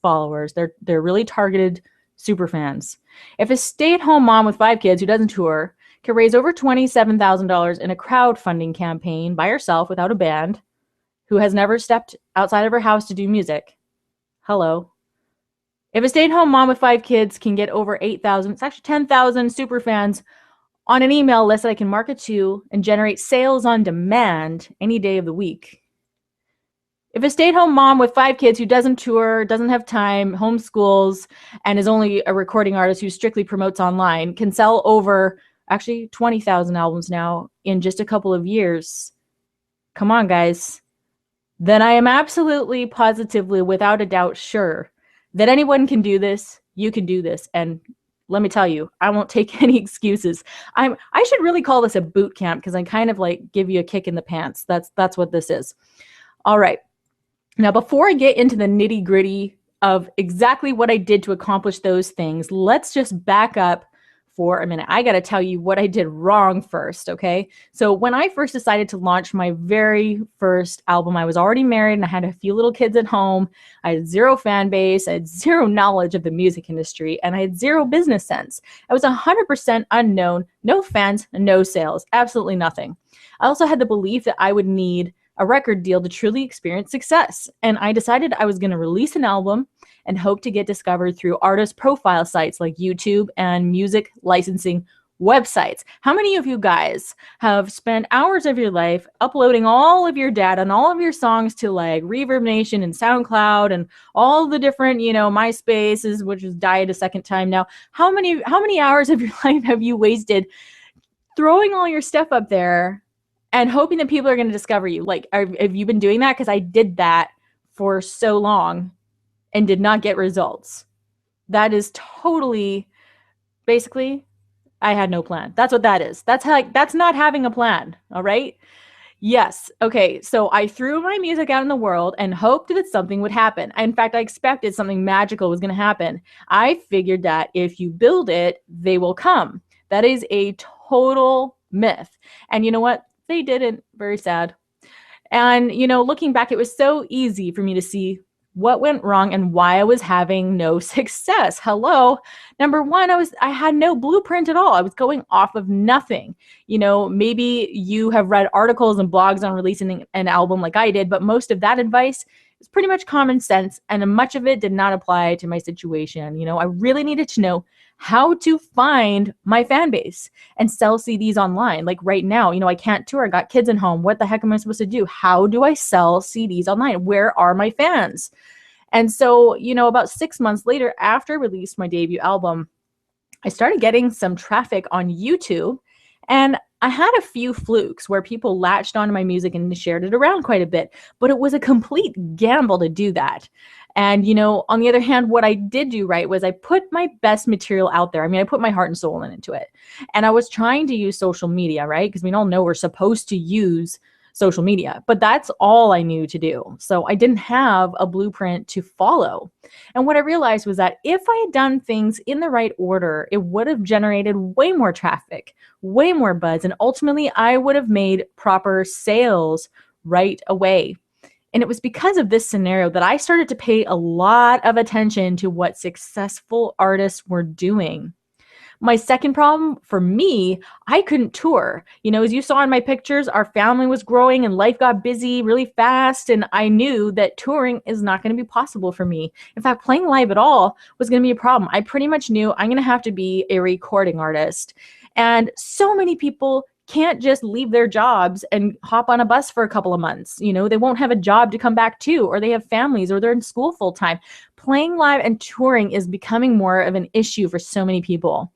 followers. They're really targeted super fans. If a stay-at-home mom with 5 kids who doesn't tour can raise over $27,000 in a crowdfunding campaign by herself without a band, who has never stepped outside of her house to do music, hello. If a stay-at-home mom with 5 kids can get over 8,000, it's actually 10,000 super fans on an email list that I can market to and generate sales on demand any day of the week. If a stay-at-home mom with 5 kids who doesn't tour, doesn't have time, homeschools, and is only a recording artist who strictly promotes online can sell over actually 20,000 albums now in just a couple of years, come on, guys, then I am absolutely, positively, without a doubt, sure that anyone can do this. You can do this. And let me tell you, I won't take any excuses. I should really call this a boot camp because I kind of like give you a kick in the pants. That's what this is. All right. Now, before I get into the nitty gritty of exactly what I did to accomplish those things, let's just back up for a minute. I got to tell you what I did wrong first, okay? So when I first decided to launch my very first album, I was already married and I had a few little kids at home. I had zero fan base. I had zero knowledge of the music industry, and I had zero business sense. I was 100% unknown, no fans, no sales, absolutely nothing. I also had the belief that I would need a record deal to truly experience success. And I decided I was going to release an album and hope to get discovered through artist profile sites like YouTube and music licensing websites. How many of you guys have spent hours of your life uploading all of your data and all of your songs to like Reverb Nation and SoundCloud and all the different, MySpaces, which has died a second time now? How many hours of your life have you wasted throwing all your stuff up there and hoping that people are going to discover you? Like, have you been doing that? Because I did that for so long and did not get results. That is totally, basically, I had no plan. That's what that is. That's not having a plan. All right. Yes. Okay. So I threw my music out in the world and hoped that something would happen. In fact, I expected something magical was going to happen. I figured that if you build it, they will come. That is a total myth. And you know what? They didn't. Very sad. And, looking back, it was so easy for me to see what went wrong and why I was having no success. Hello. Number one, I had no blueprint at all. I was going off of nothing. Maybe you have read articles and blogs on releasing an album like I did, but most of that advice is pretty much common sense, and much of it did not apply to my situation. I really needed to know how to find my fan base and sell CDs online. Like right now, I can't tour. I got kids at home. What the heck am I supposed to do? How do I sell CDs online? Where are my fans? And so, about 6 months later, after I released my debut album, I started getting some traffic on YouTube, and I had a few flukes where people latched onto my music and shared it around quite a bit, but it was a complete gamble to do that. And, on the other hand, what I did do right was I put my best material out there. I mean, I put my heart and soul into it. And I was trying to use social media, right? Because we all know we're supposed to use social media, but that's all I knew to do. So I didn't have a blueprint to follow. And what I realized was that if I had done things in the right order, it would have generated way more traffic, way more buzz, and ultimately I would have made proper sales right away. And it was because of this scenario that I started to pay a lot of attention to what successful artists were doing. My second problem for me, I couldn't tour. As you saw in my pictures, our family was growing and life got busy really fast. And I knew that touring is not going to be possible for me. In fact, playing live at all was going to be a problem. I pretty much knew I'm going to have to be a recording artist. And so many people can't just leave their jobs and hop on a bus for a couple of months. They won't have a job to come back to, or they have families, or they're in school full time. Playing live and touring is becoming more of an issue for so many people.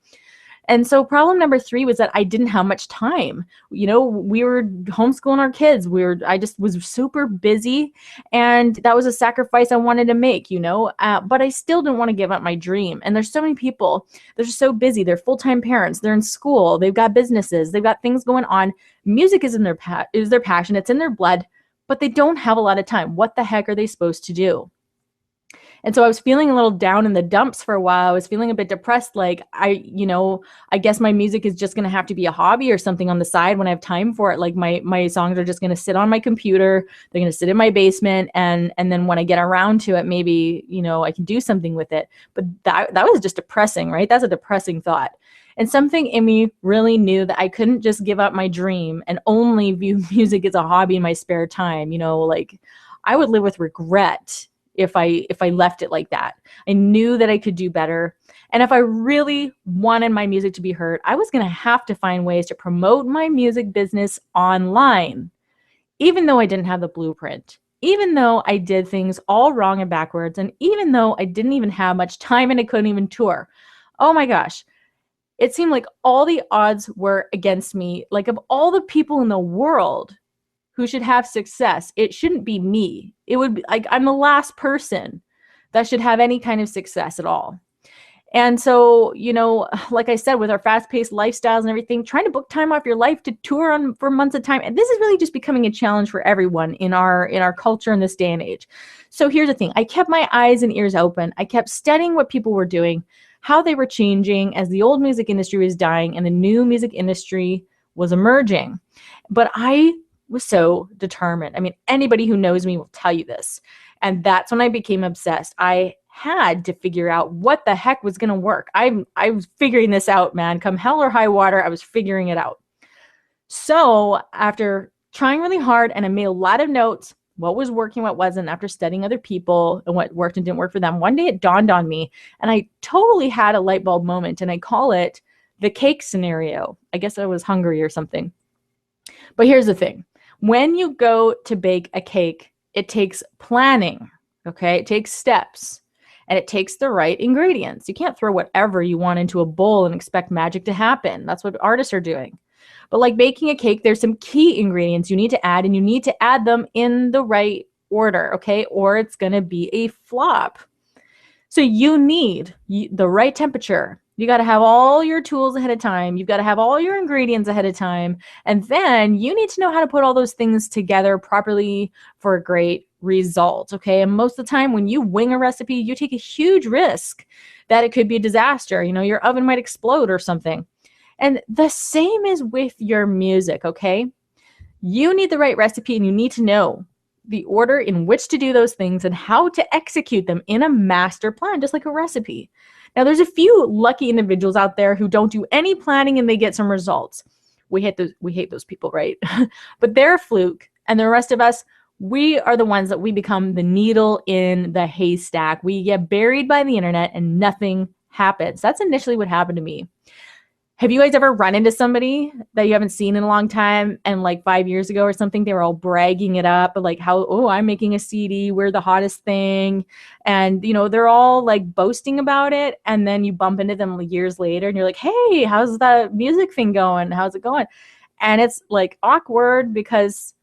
And so problem number 3 was that I didn't have much time. We were homeschooling our kids. I just was super busy, and that was a sacrifice I wanted to make, but I still didn't want to give up my dream. And there's so many people, they're so busy. They're full-time parents. They're in school. They've got businesses. They've got things going on. Music is their passion. It's in their blood, but they don't have a lot of time. What the heck are they supposed to do? And so I was feeling a little down in the dumps for a while. I was feeling a bit depressed. Like I guess my music is just going to have to be a hobby or something on the side when I have time for it. Like my songs are just going to sit on my computer. They're going to sit in my basement. And then when I get around to it, maybe, I can do something with it. But that was just depressing, right? That's a depressing thought. And something in me really knew that I couldn't just give up my dream and only view music as a hobby in my spare time. Like I would live with regret if I left it like that. I knew that I could do better. And if I really wanted my music to be heard, I was going to have to find ways to promote my music business online, even though I didn't have the blueprint, even though I did things all wrong and backwards, and even though I didn't even have much time and I couldn't even tour. Oh my gosh. It seemed like all the odds were against me. Like of all the people in the world who should have success, it shouldn't be me. It would be like I'm the last person that should have any kind of success at all. And so, like I said, with our fast-paced lifestyles and everything, trying to book time off your life to tour for months at a time, and this is really just becoming a challenge for everyone in our culture in this day and age. So here's the thing. I kept my eyes and ears open. I kept studying what people were doing, how they were changing as the old music industry was dying and the new music industry was emerging. But I was so determined. I mean, anybody who knows me will tell you this. And that's when I became obsessed. I had to figure out what the heck was going to work. I was figuring this out, man. Come hell or high water, I was figuring it out. So after trying really hard, and I made a lot of notes, what was working, what wasn't, after studying other people and what worked and didn't work for them, one day it dawned on me, and I totally had a light bulb moment, and I call it the cake scenario. I guess I was hungry or something. But here's the thing. When you go to bake a cake, it takes planning, okay? It takes steps, and it takes the right ingredients. You can't throw whatever you want into a bowl and expect magic to happen. That's what artists are doing. But like baking a cake, there's some key ingredients you need to add, and you need to add them in the right order, okay? Or it's going to be a flop. So you need the right temperature. You got to have all your tools ahead of time. You've got to have all your ingredients ahead of time. And then you need to know how to put all those things together properly for a great result, okay? And most of the time when you wing a recipe, you take a huge risk that it could be a disaster. Your oven might explode or something. And the same is with your music, okay? You need the right recipe, and you need to know the order in which to do those things and how to execute them in a master plan, just like a recipe. Now, there's a few lucky individuals out there who don't do any planning and they get some results. We hate those people, right? But they're a fluke, and the rest of us, we are the ones that we become the needle in the haystack. We get buried by the internet and nothing happens. That's initially what happened to me. Have you guys ever run into somebody that you haven't seen in a long time, and like 5 years ago or something, they were all bragging it up, like how, oh, I'm making a CD, we're the hottest thing. And, they're all like boasting about it. And then you bump into them years later and you're like, hey, how's that music thing going? How's it going? And it's like awkward because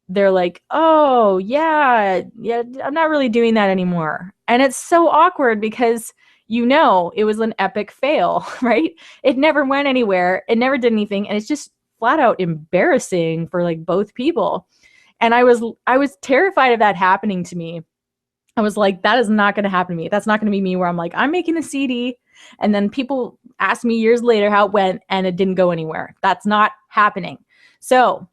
they're like, oh, yeah, I'm not really doing that anymore. And it's so awkward because it was an epic fail, right? It never went anywhere. It never did anything. And it's just flat out embarrassing for like both people. And I was terrified of that happening to me. I was like, that is not going to happen to me. That's not going to be me, where I'm like, I'm making a CD. And then people ask me years later how it went and it didn't go anywhere. That's not happening. So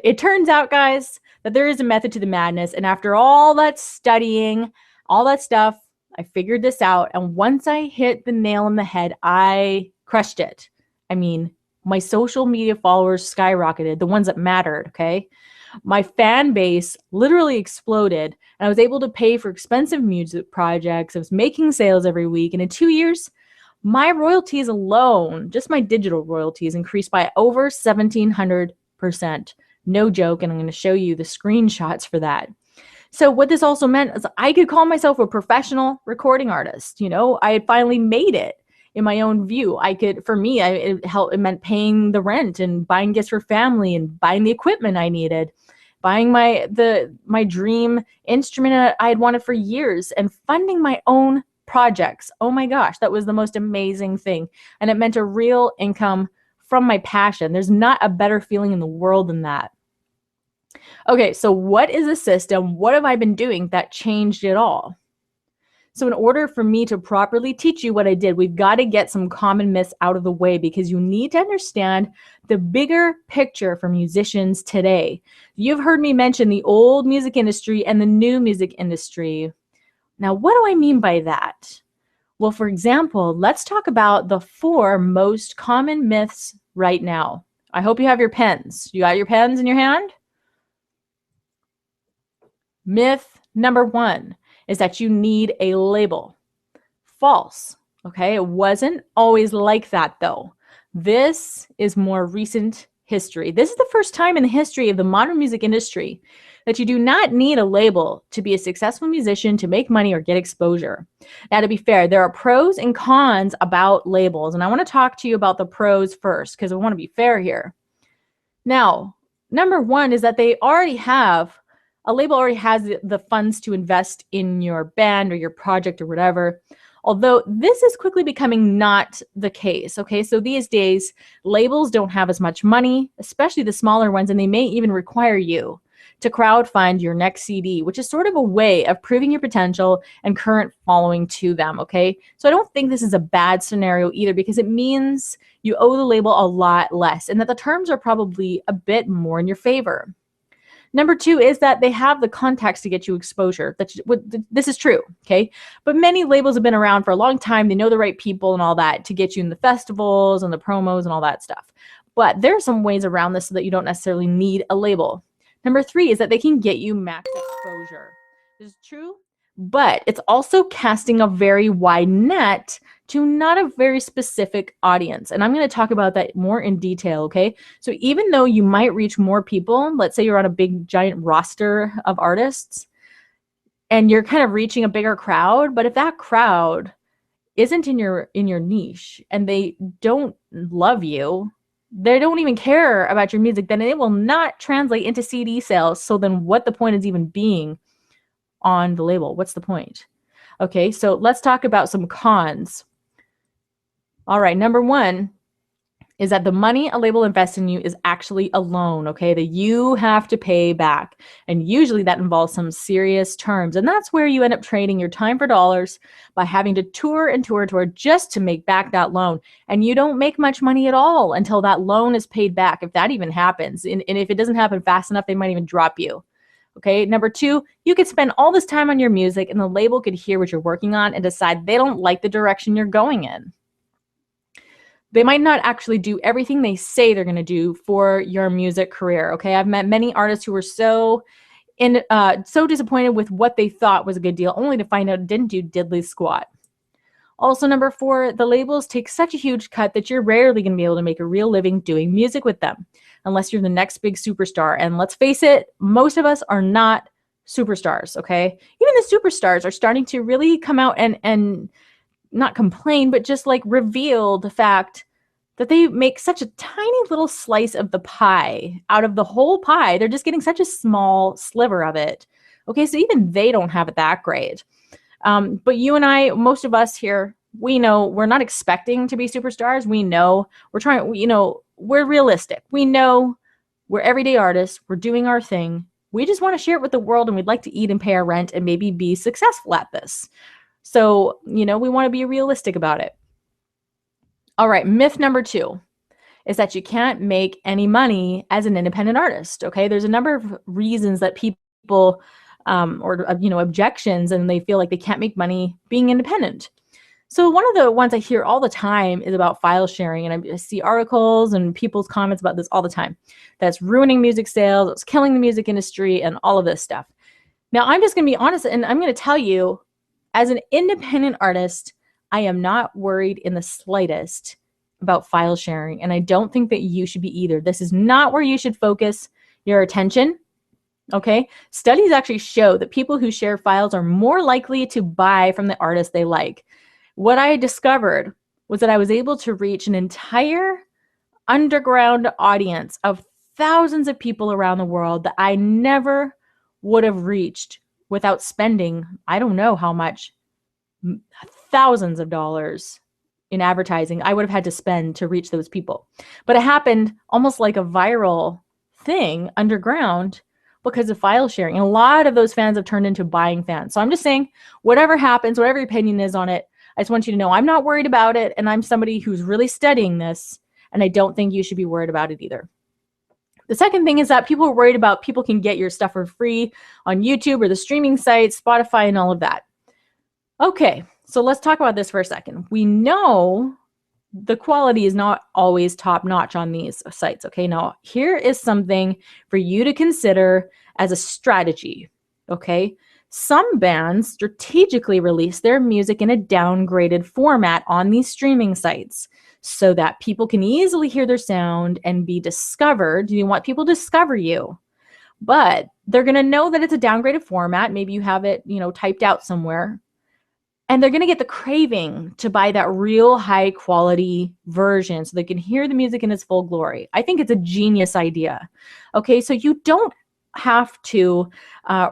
it turns out, guys, that there is a method to the madness. And after all that studying, all that stuff, I figured this out. And once I hit the nail on the head, I crushed it. I mean, my social media followers skyrocketed, the ones that mattered, okay? My fan base literally exploded, and I was able to pay for expensive music projects. I was making sales every week. And in 2 years, my royalties alone, just my digital royalties, increased by over 1,700%. No joke. And I'm going to show you the screenshots for that. So what this also meant is I could call myself a professional recording artist. I had finally made it in my own view. It meant paying the rent and buying gifts for family and buying the equipment I needed, buying my dream instrument I had wanted for years, and funding my own projects. Oh my gosh, that was the most amazing thing. And it meant a real income from my passion. There's not a better feeling in the world than that. Okay, so what is the system? What have I been doing that changed it all? So in order for me to properly teach you what I did, we've got to get some common myths out of the way, because you need to understand the bigger picture for musicians today. You've heard me mention the old music industry and the new music industry. Now, what do I mean by that? Well, for example, let's talk about the 4 most common myths right now. I hope you have your pens. You got your pens in your hand? Myth number 1 is that you need a label. False. Okay, it wasn't always like that though. This is more recent history. This is the first time in the history of the modern music industry that you do not need a label to be a successful musician, to make money, or get exposure. Now, to be fair, there are pros and cons about labels, and I want to talk to you about the pros first, because I want to be fair here. Now, number 1 is that a label already has the funds to invest in your band or your project or whatever. Although this is quickly becoming not the case. Okay, so these days, labels don't have as much money, especially the smaller ones, and they may even require you to crowdfund your next CD, which is sort of a way of proving your potential and current following to them. Okay, so I don't think this is a bad scenario either, because it means you owe the label a lot less and that the terms are probably a bit more in your favor. Number 2 is that they have the contacts to get you exposure. This is true, okay? But many labels have been around for a long time. They know the right people and all that to get you in the festivals and the promos and all that stuff. But there are some ways around this so that you don't necessarily need a label. Number 3 is that they can get you max exposure. This is true, but it's also casting a very wide net to not a very specific audience. And I'm going to talk about that more in detail, okay? So even though you might reach more people, let's say you're on a big giant roster of artists and you're kind of reaching a bigger crowd, but if that crowd isn't in your niche and they don't love you, they don't even care about your music, then it will not translate into CD sales. So then what the point is even being on the label? What's the point? Okay, so let's talk about some cons. All right, number 1 is that the money a label invests in you is actually a loan, okay, that you have to pay back. And usually that involves some serious terms. And that's where you end up trading your time for dollars by having to tour and tour and tour just to make back that loan. And you don't make much money at all until that loan is paid back, if that even happens. And if it doesn't happen fast enough, they might even drop you. Okay, number 2, you could spend all this time on your music and the label could hear what you're working on and decide they don't like the direction you're going in. They might not actually do everything they say they're going to do for your music career. Okay, I've met many artists who were so disappointed with what they thought was a good deal, only to find out it didn't do diddly squat. Also, number 4, the labels take such a huge cut that you're rarely going to be able to make a real living doing music with them, unless you're the next big superstar. And let's face it, most of us are not superstars. Okay, even the superstars are starting to really come out and not complain, but just like reveal the fact that they make such a tiny little slice of the pie out of the whole pie. They're just getting such a small sliver of it. Okay, so even they don't have it that great. But you and I, most of us here, we know we're not expecting to be superstars. We know we're trying, we're realistic. We know we're everyday artists. We're doing our thing. We just want to share it with the world, and we'd like to eat and pay our rent and maybe be successful at this. So, we want to be realistic about it. All right, myth number 2 is that you can't make any money as an independent artist. Okay, there's a number of reasons that people objections, and they feel like they can't make money being independent. So one of the ones I hear all the time is about file sharing, and I see articles and people's comments about this all the time. That's ruining music sales, it's killing the music industry, and all of this stuff. Now, I'm just going to be honest, and I'm going to tell you, as an independent artist, I am not worried in the slightest about file sharing, and I don't think that you should be either. This is not where you should focus your attention. Okay, studies actually show that people who share files are more likely to buy from the artist they like. What I discovered was that I was able to reach an entire underground audience of thousands of people around the world that I never would have reached without spending, I don't know how much, thousands of dollars in advertising I would have had to spend to reach those people. But it happened almost like a viral thing underground because of file sharing. And a lot of those fans have turned into buying fans. So I'm just saying, whatever happens, whatever your opinion is on it, I just want you to know I'm not worried about it. And I'm somebody who's really studying this. And I don't think you should be worried about it either. The second thing is that people are worried about people can get your stuff for free on YouTube or the streaming sites, Spotify, and all of that. Okay, so let's talk about this for a second. We know the quality is not always top notch on these sites. Okay, now here is something for you to consider as a strategy. Okay, some bands strategically release their music in a downgraded format on these streaming sites so that people can easily hear their sound and be discovered. You want people to discover you, but they're going to know that it's a downgraded format. Maybe you have it, typed out somewhere. And they're going to get the craving to buy that real high quality version so they can hear the music in its full glory. I think it's a genius idea. Okay, so you don't have to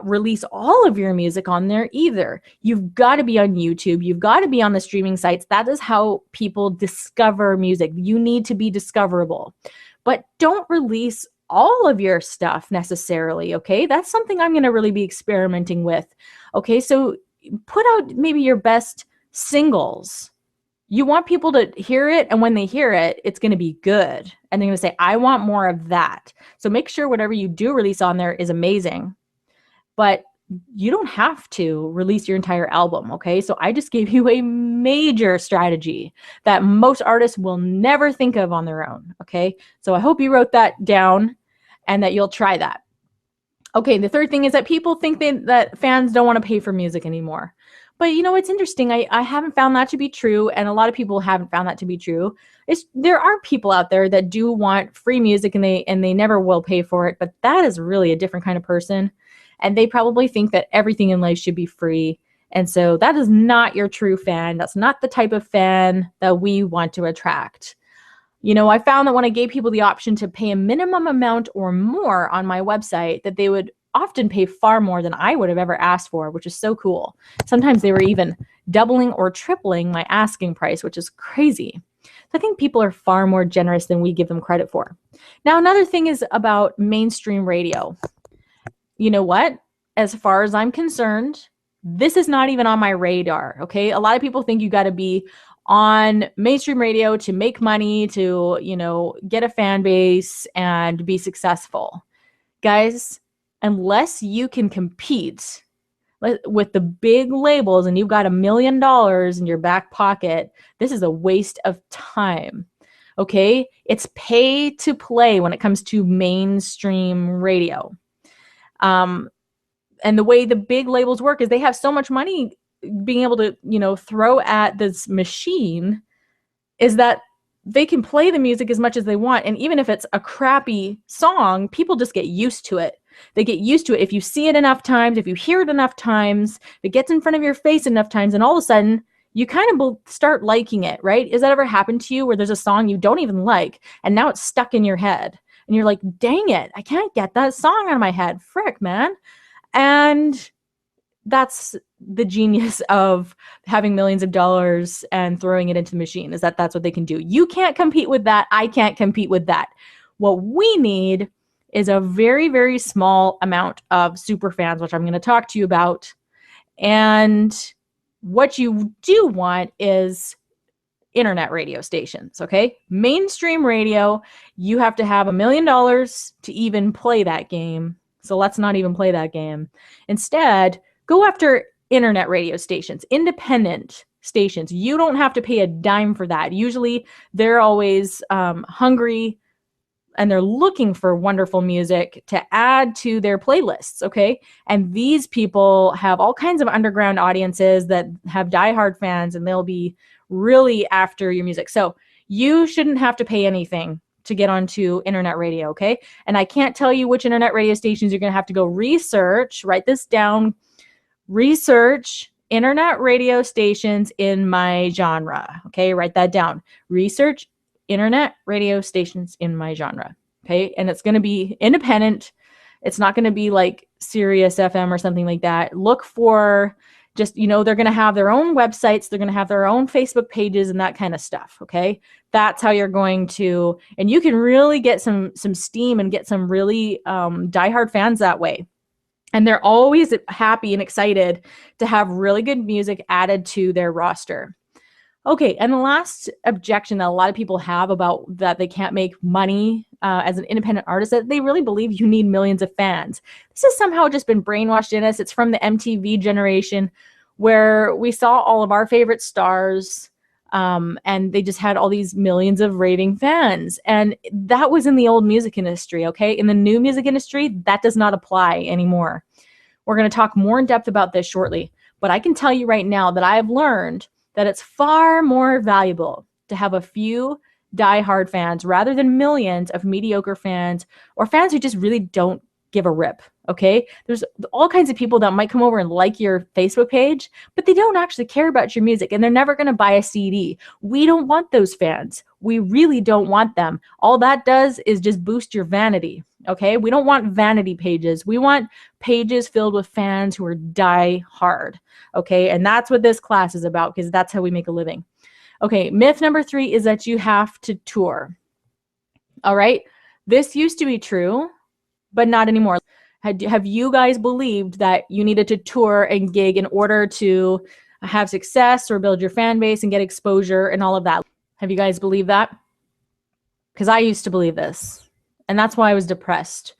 release all of your music on there either. You've got to be on YouTube. You've got to be on the streaming sites. That is how people discover music. You need to be discoverable. But don't release all of your stuff necessarily, okay? That's something I'm going to really be experimenting with. Okay, so put out maybe your best singles. You want people to hear it, and when they hear it, it's going to be good. And they're going to say, I want more of that. So make sure whatever you do release on there is amazing. But you don't have to release your entire album, okay? So I just gave you a major strategy that most artists will never think of on their own, okay? So I hope you wrote that down and that you'll try that. Okay, the third thing is that people think that fans don't want to pay for music anymore. But it's interesting. I haven't found that to be true, and a lot of people haven't found that to be true. There are people out there that do want free music and they never will pay for it, but that is really a different kind of person. And they probably think that everything in life should be free. And so that is not your true fan. That's not the type of fan that we want to attract. I found that when I gave people the option to pay a minimum amount or more on my website, that they would often pay far more than I would have ever asked for, which is so cool. Sometimes they were even doubling or tripling my asking price, which is crazy. I think people are far more generous than we give them credit for. Now, another thing is about mainstream radio. You know what? As far as I'm concerned, this is not even on my radar, okay? A lot of people think you got to be on mainstream radio to make money, to, get a fan base and be successful. Guys, unless you can compete with the big labels and you've got $1 million in your back pocket, this is a waste of time. Okay? It's pay to play when it comes to mainstream radio. And the way the big labels work is they have so much money being able to, throw at this machine, is that they can play the music as much as they want. And even if it's a crappy song, people just get used to it. They get used to it. If you see it enough times, if you hear it enough times, if it gets in front of your face enough times, and all of a sudden you kind of start liking it, right? Has that ever happened to you where there's a song you don't even like and now it's stuck in your head and you're like, dang it, I can't get that song out of my head. Frick, man. And that's the genius of having millions of dollars and throwing it into the machine, is that that's what they can do. You can't compete with that. I can't compete with that. What we need is a very, very small amount of super fans, which I'm going to talk to you about. And what you do want is internet radio stations, okay? Mainstream radio, you have to have $1 million to even play that game. So let's not even play that game. Instead, go after internet radio stations, independent stations. You don't have to pay a dime for that. Usually they're always hungry and they're looking for wonderful music to add to their playlists, okay? And these people have all kinds of underground audiences that have diehard fans, and they'll be really after your music. So you shouldn't have to pay anything to get onto internet radio, okay? And I can't tell you which internet radio stations. You're going to have to go research, write this down, research internet radio stations in my genre, okay? Write that down. Research internet radio stations in my genre, okay? And it's going to be independent. It's not going to be like Sirius FM or something like that. Look for Just, they're going to have their own websites, they're going to have their own Facebook pages and that kind of stuff. Okay. That's how you're going to, and you can really get some steam and get some really diehard fans that way. And they're always happy and excited to have really good music added to their roster. Okay, and the last objection that a lot of people have about that they can't make money as an independent artist, that they really believe you need millions of fans. This has somehow just been brainwashed in us. It's from the MTV generation where we saw all of our favorite stars and they just had all these millions of raving fans. And that was in the old music industry, okay? In the new music industry, that does not apply anymore. We're going to talk more in depth about this shortly. But I can tell you right now that I have learned that it's far more valuable to have a few diehard fans rather than millions of mediocre fans or fans who just really don't give a rip, okay? There's all kinds of people that might come over and like your Facebook page, but they don't actually care about your music and they're never going to buy a CD. We don't want those fans. We really don't want them. All that does is just boost your vanity, okay? We don't want vanity pages. We want pages filled with fans who are die hard, okay? And that's what this class is about because that's how we make a living. Okay, myth number 3 is that you have to tour. All right, this used to be true, but not anymore. Have you guys believed that you needed to tour and gig in order to have success or build your fan base and get exposure and all of that? Have you guys believed that? Because I used to believe this. And that's why I was depressed.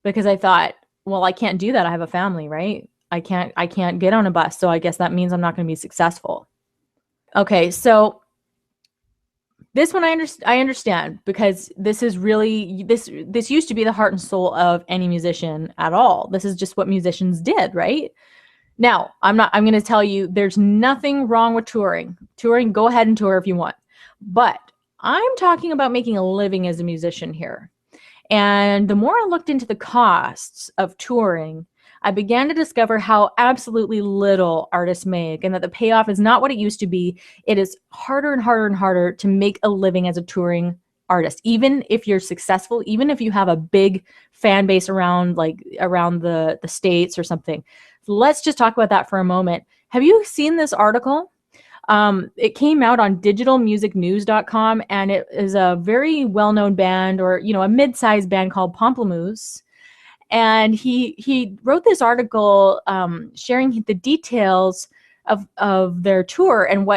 Because I thought, well, I can't do that. I have a family, right? I can't get on a bus. So I guess that means I'm not going to be successful. Okay, so this one I understand because this is really, this used to be the heart and soul of any musician at all. This is just what musicians did, right? Now, I'm going to tell you there's nothing wrong with touring. Touring, go ahead and tour if you want. But I'm talking about making a living as a musician here. And the more I looked into the costs of touring, I began to discover how absolutely little artists make and that the payoff is not what it used to be. It is harder and harder and harder to make a living as a touring artist, even if you're successful, even if you have a big fan base around the States or something. So let's just talk about that for a moment. Have you seen this article? It came out on digitalmusicnews.com and it is a very well-known band or, a mid-sized band called Pomplamoose. And he wrote this article sharing the details of their tour and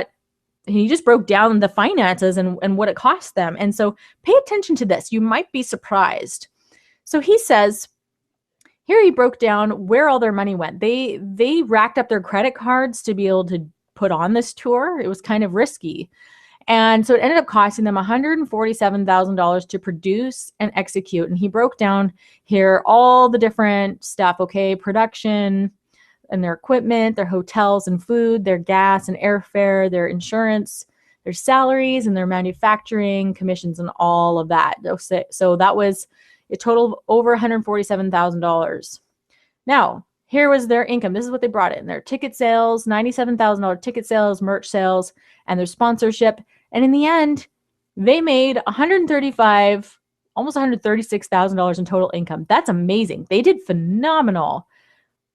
he just broke down the finances and what it cost them. And so pay attention to this. You might be surprised. So he says, here he broke down where all their money went. They racked up their credit cards to be able to put on this tour. It was kind of risky. And so it ended up costing them $147,000 to produce and execute. And he broke down here all the different stuff, okay? Production and their equipment, their hotels and food, their gas and airfare, their insurance, their salaries and their manufacturing, commissions and all of that. So that was a total of over $147,000. Now, here was their income. This is what they brought in. Their ticket sales, $97,000 ticket sales, merch sales, and their sponsorship. And in the end, they made $135,000, almost $136,000 in total income. That's amazing. They did phenomenal.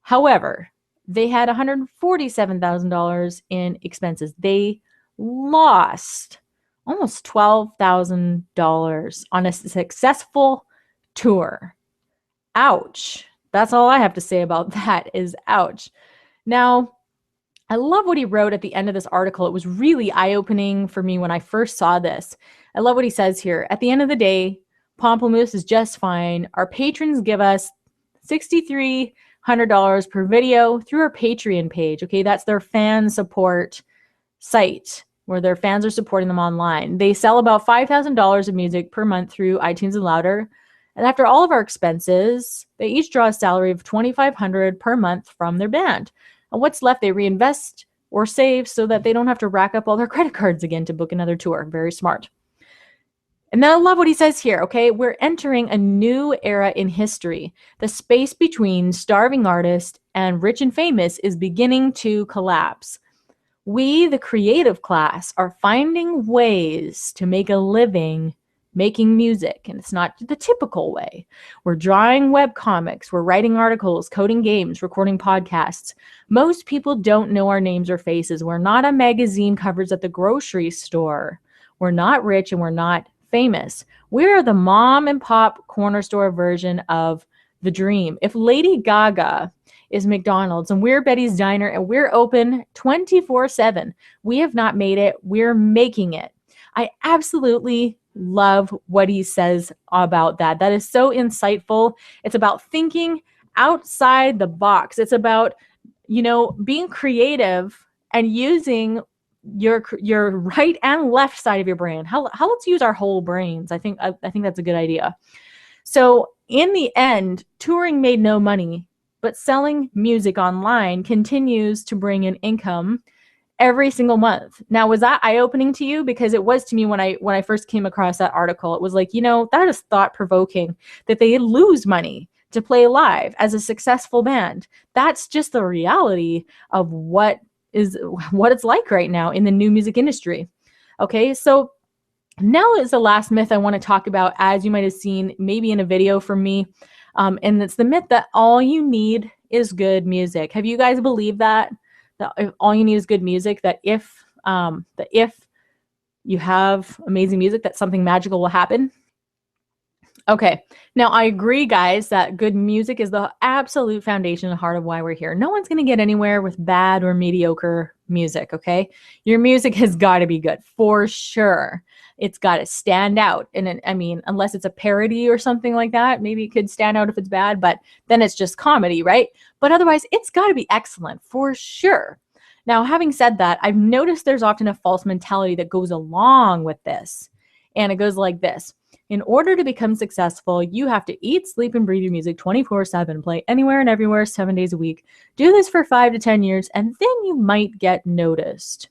However, they had $147,000 in expenses. They lost almost $12,000 on a successful tour. Ouch. That's all I have to say about that is ouch. Now, I love what he wrote at the end of this article. It was really eye-opening for me when I first saw this. I love what he says here. At the end of the day, Pomplamoose is just fine. Our patrons give us $6,300 per video through our Patreon page. Okay, that's their fan support site where their fans are supporting them online. They sell about $5,000 of music per month through iTunes and Louder. And after all of our expenses, they each draw a salary of $2,500 per month from their band. And what's left, they reinvest or save so that they don't have to rack up all their credit cards again to book another tour. Very smart. And then I love what he says here, okay? We're entering a new era in history. The space between starving artist and rich and famous is beginning to collapse. We, the creative class, are finding ways to make a living making music, and it's not the typical way. We're drawing web comics, we're writing articles, coding games, recording podcasts. Most people don't know our names or faces. We're not on magazine covers at the grocery store. We're not rich and we're not famous. We're the mom and pop corner store version of the dream. If Lady Gaga is McDonald's and we're Betty's Diner and we're open 24/7, we have not made it, we're making it. I absolutely love what he says about that. That is so insightful. It's about thinking outside the box. It's about, being creative and using your right and left side of your brain. How let's use our whole brains. I think that's a good idea. So in the end, touring made no money, but selling music online continues to bring in income every single month. Now, was that eye-opening to you? Because it was to me when I first came across that article. It was like, that is thought-provoking that they lose money to play live as a successful band. That's just the reality of what it's like right now in the new music industry. Okay, so now is the last myth I want to talk about, as you might have seen maybe in a video from me. And it's the myth that all you need is good music. Have you guys believed that? That all you need is good music, that if you have amazing music, that something magical will happen? Okay, now I agree, guys, that good music is the absolute foundation and heart of why we're here. No one's going to get anywhere with bad or mediocre music, okay? Your music has got to be good, for sure. It's got to stand out. And unless it's a parody or something like that, maybe it could stand out if it's bad, but then it's just comedy, right? But otherwise, it's got to be excellent, for sure. Now, having said that, I've noticed there's often a false mentality that goes along with this. And it goes like this. In order to become successful, you have to eat, sleep, and breathe your music 24/7, play anywhere and everywhere 7 days a week. Do this for 5 to 10 years, and then you might get noticed.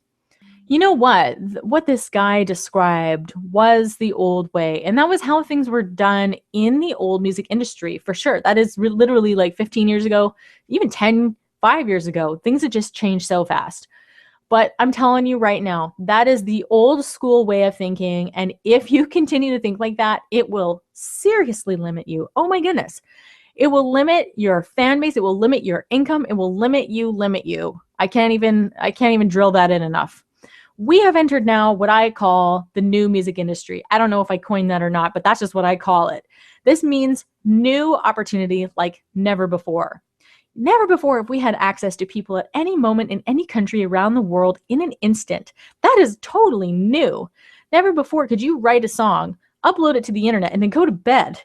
You know what? What this guy described was the old way, and that was how things were done in the old music industry, for sure. That is literally like 15 years ago, even 5 years ago. Things had just changed so fast. But I'm telling you right now, that is the old school way of thinking. And if you continue to think like that, it will seriously limit you. Oh my goodness. It will limit your fan base. It will limit your income. It will limit you. I can't even drill that in enough. We have entered now what I call the new music industry. I don't know if I coined that or not, but that's just what I call it. This means new opportunity like never before. Never before have we had access to people at any moment in any country around the world in an instant. That is totally new. Never before could you write a song, upload it to the internet, and then go to bed.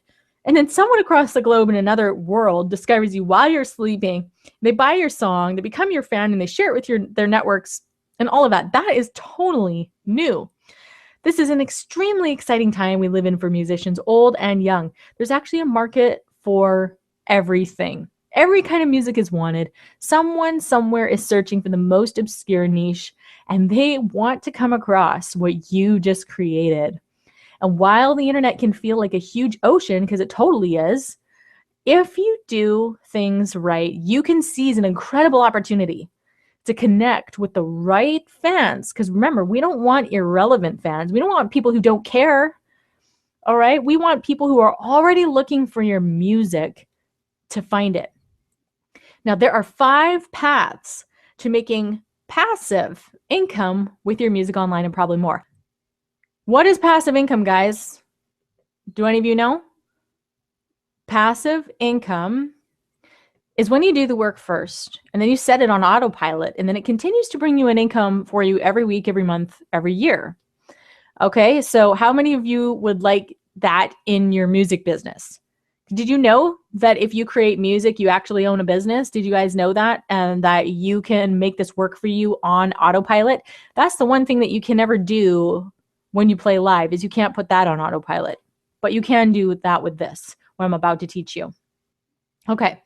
And then someone across the globe in another world discovers you while you're sleeping. They buy your song, they become your fan, and they share it with their networks and all of that. That is totally new. This is an extremely exciting time we live in for musicians, old and young. There's actually a market for everything. Every kind of music is wanted. Someone somewhere is searching for the most obscure niche, and they want to come across what you just created. And while the internet can feel like a huge ocean, because it totally is, if you do things right, you can seize an incredible opportunity to connect with the right fans. Because remember, we don't want irrelevant fans. We don't want people who don't care. All right? We want people who are already looking for your music to find it. Now, there are 5 paths to making passive income with your music online and probably more. What is passive income, guys? Do any of you know? Passive income is when you do the work first and then you set it on autopilot and then it continues to bring you an income for you every week, every month, every year. Okay, so how many of you would like that in your music business? Did you know that if you create music, you actually own a business? Did you guys know that? And that you can make this work for you on autopilot? That's the one thing that you can never do when you play live, is you can't put that on autopilot. But you can do that with this, what I'm about to teach you. Okay,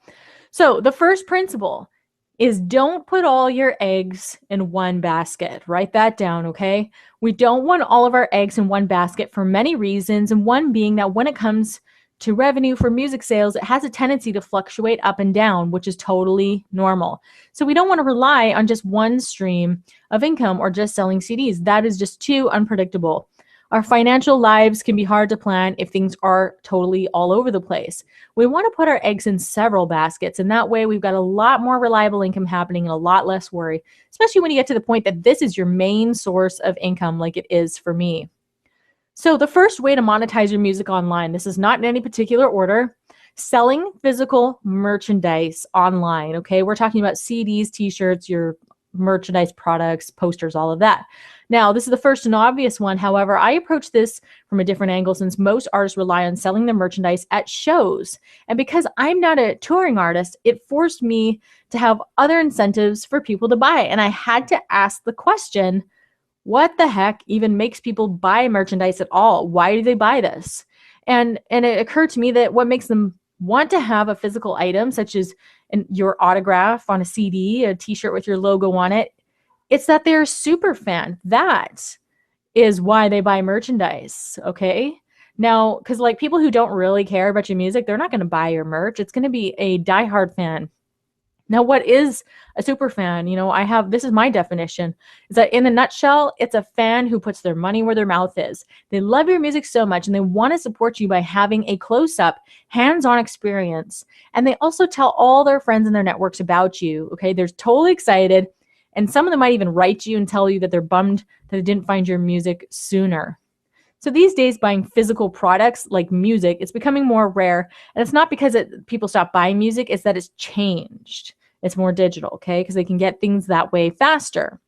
so the first principle is don't put all your eggs in one basket. Write that down, okay? We don't want all of our eggs in one basket for many reasons, and one being that when it comes to revenue for music sales, it has a tendency to fluctuate up and down, which is totally normal. So we don't want to rely on just one stream of income or just selling CDs. That is just too unpredictable. Our financial lives can be hard to plan if things are totally all over the place. We want to put our eggs in several baskets, and that way we've got a lot more reliable income happening and a lot less worry, especially when you get to the point that this is your main source of income, like it is for me. So, the first way to monetize your music online, this is not in any particular order, selling physical merchandise online. Okay, we're talking about CDs, t-shirts, your merchandise products, posters, all of that. Now, this is the first and obvious one. However, I approach this from a different angle since most artists rely on selling their merchandise at shows. And because I'm not a touring artist, it forced me to have other incentives for people to buy. And I had to ask the question, what the heck even makes people buy merchandise at all? Why do they buy this? And it occurred to me that what makes them want to have a physical item, such as your autograph on a CD, a t-shirt with your logo on it, it's that they're a super fan. That is why they buy merchandise, okay? Now, because like people who don't really care about your music, they're not going to buy your merch. It's going to be a diehard fan. Now, what is a super fan? This is my definition, is that in a nutshell, it's a fan who puts their money where their mouth is. They love your music so much and they want to support you by having a close-up, hands-on experience. And they also tell all their friends and their networks about you, okay? They're totally excited. And some of them might even write you and tell you that they're bummed that they didn't find your music sooner. So these days, buying physical products like music, it's becoming more rare. And it's not because people stop buying music, it's that it's changed. It's more digital, okay? Because they can get things that way faster.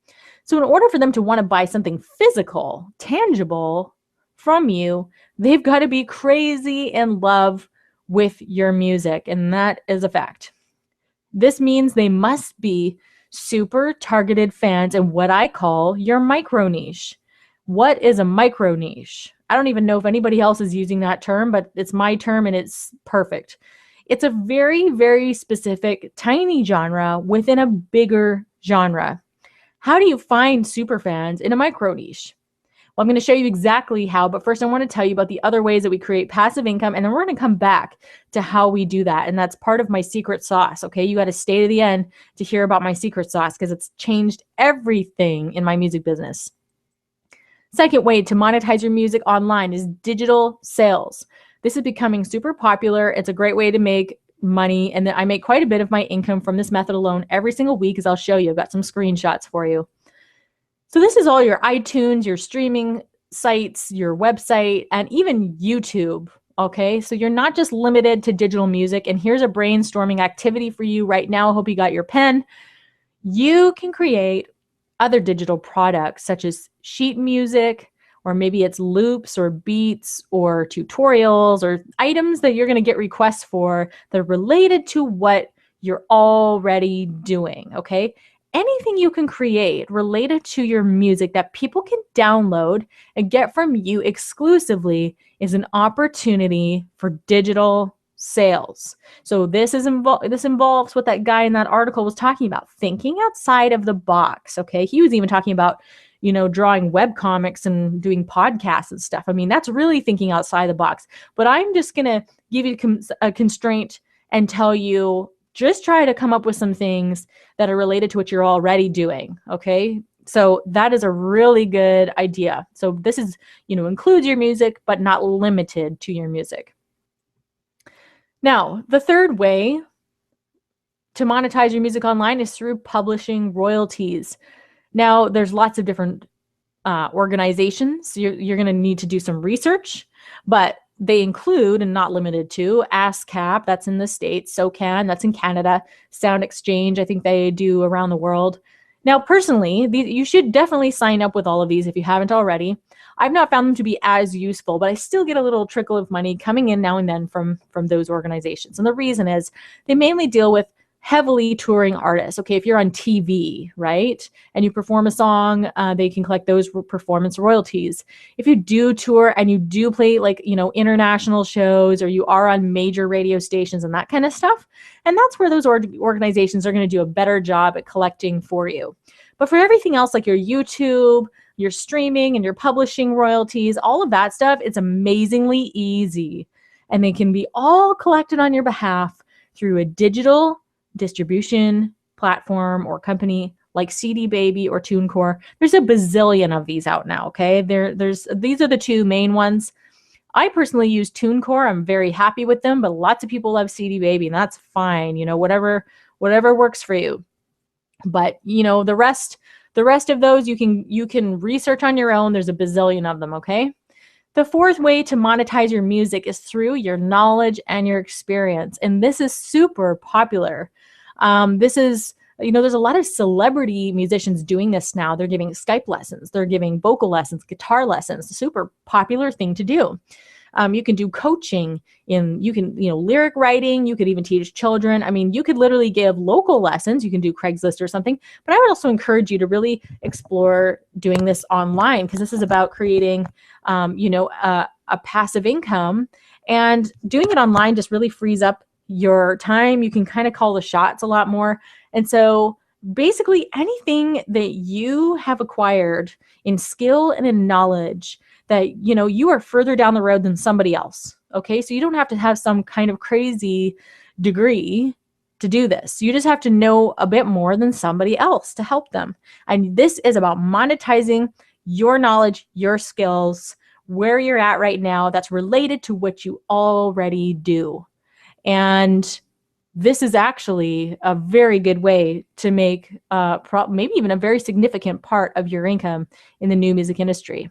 So in order for them to want to buy something physical, tangible from you, they've got to be crazy in love with your music. And that is a fact. This means they must be super targeted fans in what I call your micro niche. What is a micro niche? I don't even know if anybody else is using that term, but it's my term and it's perfect. It's a very, very specific, tiny genre within a bigger genre. How do you find super fans in a micro niche? Well, I'm going to show you exactly how, but first I want to tell you about the other ways that we create passive income, and then we're going to come back to how we do that, and that's part of my secret sauce, okay? You got to stay to the end to hear about my secret sauce because it's changed everything in my music business. Second way to monetize your music online is digital sales. This is becoming super popular. It's a great way to make money, and I make quite a bit of my income from this method alone every single week, as I'll show you. I've got some screenshots for you. So this is all your iTunes, your streaming sites, your website, and even YouTube, okay? So you're not just limited to digital music, and here's a brainstorming activity for you right now. I hope you got your pen. You can create other digital products such as sheet music, or maybe it's loops or beats or tutorials or items that you're going to get requests for that are related to what you're already doing, okay? Anything you can create related to your music that people can download and get from you exclusively is an opportunity for digital sales. So this involves what that guy in that article was talking about, thinking outside of the box, okay? He was even talking about, drawing web comics and doing podcasts and stuff. I mean, that's really thinking outside the box. But I'm just going to give you a constraint and tell you, just try to come up with some things that are related to what you're already doing, okay? So that is a really good idea. So this is, includes your music, but not limited to your music. Now, the third way to monetize your music online is through publishing royalties. Now, there's lots of different organizations. You're going to need to do some research, but they include, and not limited to, ASCAP, that's in the States, SOCAN, that's in Canada, Sound Exchange, I think they do around the world. Now, personally, you should definitely sign up with all of these if you haven't already. I've not found them to be as useful, but I still get a little trickle of money coming in now and then from those organizations. And the reason is they mainly deal with heavily touring artists. Okay, if you're on TV, right, and you perform a song, they can collect those performance royalties. If you do tour and you do play international shows, or you are on major radio stations and that kind of stuff, and that's where those organizations are going to do a better job at collecting for you. But for everything else, like your YouTube, your streaming, and your publishing royalties, all of that stuff, it's amazingly easy, and they can be all collected on your behalf through a digital distribution platform or company like CD Baby or TuneCore. There's a bazillion of these out now, okay? These are the two main ones. I personally use TuneCore. I'm very happy with them, but lots of people love CD Baby, and that's fine. Whatever works for you. But the rest of those you can research on your own. There's a bazillion of them, okay? The fourth way to monetize your music is through your knowledge and your experience. And this is super popular. This is, there's a lot of celebrity musicians doing this now. They're giving Skype lessons. They're giving vocal lessons, guitar lessons. Super popular thing to do. You can do coaching lyric writing. You could even teach children. I mean, you could literally give local lessons. You can do Craigslist or something. But I would also encourage you to really explore doing this online, because this is about creating, a passive income. And doing it online just really frees up your time. You can kind of call the shots a lot more. And so basically anything that you have acquired in skill and in knowledge that, you are further down the road than somebody else. Okay. So you don't have to have some kind of crazy degree to do this. You just have to know a bit more than somebody else to help them. And this is about monetizing your knowledge, your skills, where you're at right now that's related to what you already do. And this is actually a very good way to make maybe even a very significant part of your income in the new music industry.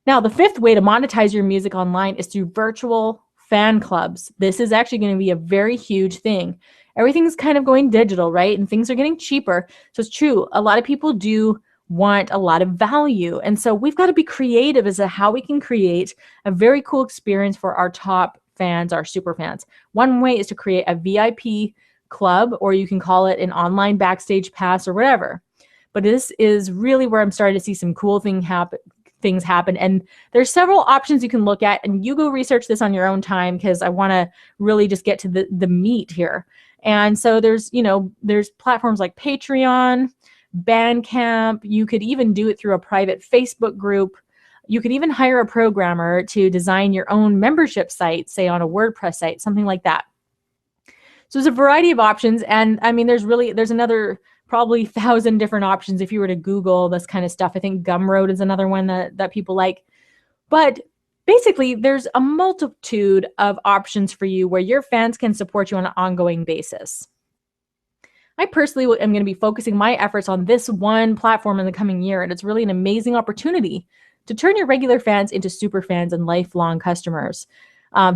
Now, the fifth way to monetize your music online is through virtual fan clubs. This is actually going to be a very huge thing. Everything's kind of going digital, right? And things are getting cheaper. So it's true. A lot of people do want a lot of value. And so we've got to be creative as to how we can create a very cool experience for our top fans, our super fans. One way is to create a VIP club, or you can call it an online backstage pass or whatever. But this is really where I'm starting to see some cool things happen. And there's several options you can look at, and you go research this on your own time, because I want to really just get to the meat here. And so there's platforms like Patreon, Bandcamp. You could even do it through a private Facebook group. You could even hire a programmer to design your own membership site, say on a WordPress site, something like that. So there's a variety of options. And I mean, there's another probably 1,000 different options if you were to Google this kind of stuff. I think Gumroad is another one that people like. But basically, there's a multitude of options for you where your fans can support you on an ongoing basis. I personally am going to be focusing my efforts on this one platform in the coming year, and it's really an amazing opportunity to turn your regular fans into super fans and lifelong customers.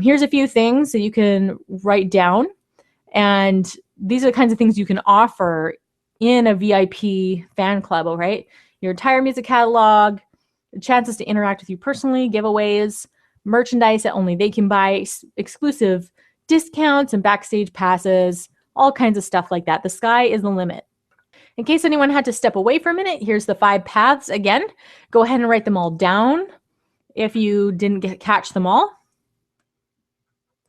Here's a few things that you can write down, and these are the kinds of things you can offer in a VIP fan club, all right? Your entire music catalog, chances to interact with you personally, giveaways, merchandise that only they can buy, exclusive discounts and backstage passes, all kinds of stuff like that. The sky is the limit. In case anyone had to step away for a minute, here's the 5 paths. Again, go ahead and write them all down if you didn't catch them all.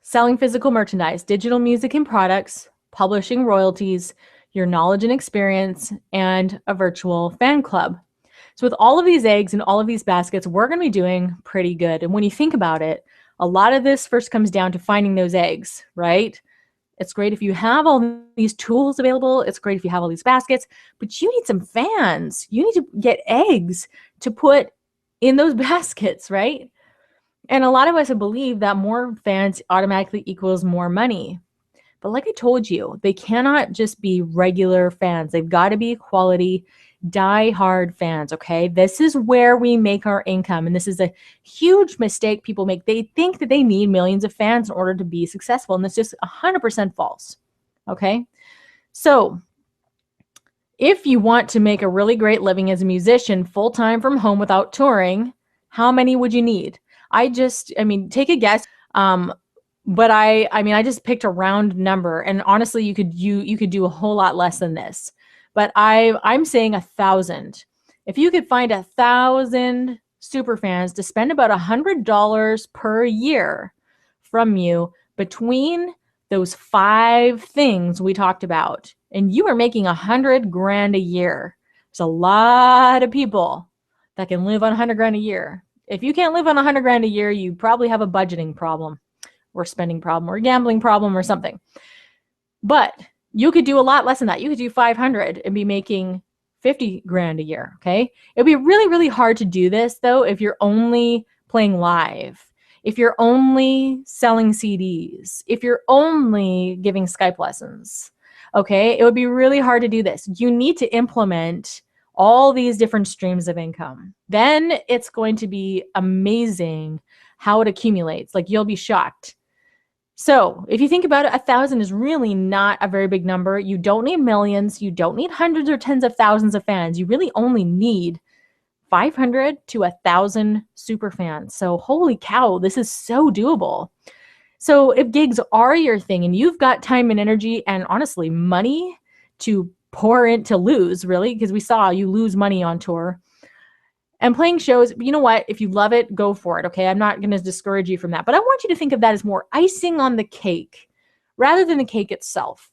Selling physical merchandise, digital music and products, publishing royalties, your knowledge and experience, and a virtual fan club. So with all of these eggs and all of these baskets, we're going to be doing pretty good. And when you think about it, a lot of this first comes down to finding those eggs, right? It's great if you have all these tools available. It's great if you have all these baskets, but you need some fans. You need to get eggs to put in those baskets, right? And a lot of us believe that more fans automatically equals more money. But like I told you, they cannot just be regular fans. They've got to be quality, die-hard fans, okay? This is where we make our income. And this is a huge mistake people make. They think that they need millions of fans in order to be successful. And that's just 100% false, okay? So if you want to make a really great living as a musician full-time from home without touring, how many would you need? Take a guess. But I just picked a round number, and honestly, you could do a whole lot less than this. But I'm saying 1,000. If you could find 1,000 super fans to spend about $100 per year from you between those 5 things we talked about, and you are making $100,000 a year. There's a lot of people that can live on $100,000 a year. If you can't live on $100,000 a year, you probably have a budgeting problem, or spending problem, or gambling problem, or something. But you could do a lot less than that. You could do 500 and be making 50 grand a year. Okay. It'd be really, really hard to do this though if you're only playing live, if you're only selling CDs, if you're only giving Skype lessons. Okay. It would be really hard to do this. You need to implement all these different streams of income. Then it's going to be amazing how it accumulates. Like, you'll be shocked. So if you think about it, 1,000 is really not a very big number. You don't need millions. You don't need hundreds or tens of thousands of fans. You really only need 500 to 1,000 super fans. So holy cow, this is so doable. So if gigs are your thing and you've got time and energy and honestly money to pour in, to lose, really, because we saw you lose money on tour, and playing shows, you know what? If you love it, go for it, okay? I'm not going to discourage you from that. But I want you to think of that as more icing on the cake rather than the cake itself.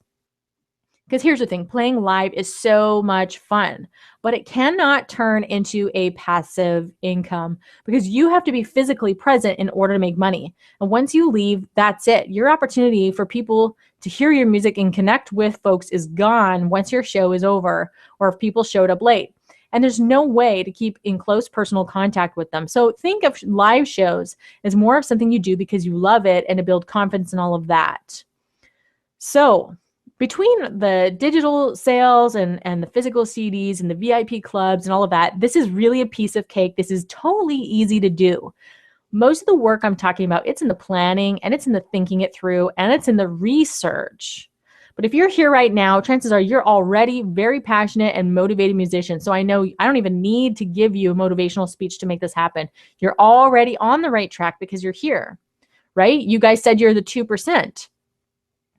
Because here's the thing, playing live is so much fun, but it cannot turn into a passive income because you have to be physically present in order to make money. And once you leave, that's it. Your opportunity for people to hear your music and connect with folks is gone once your show is over or if people showed up late. And there's no way to keep in close personal contact with them. So think of live shows as more of something you do because you love it and to build confidence and all of that. So between the digital sales and the physical CDs and the VIP clubs and all of that, this is really a piece of cake. This is totally easy to do. Most of the work I'm talking about, it's in the planning and it's in the thinking it through and it's in the research. But if you're here right now, chances are you're already very passionate and motivated musician. So I know I don't even need to give you a motivational speech to make this happen. You're already on the right track because you're here, right? You guys said you're the 2%.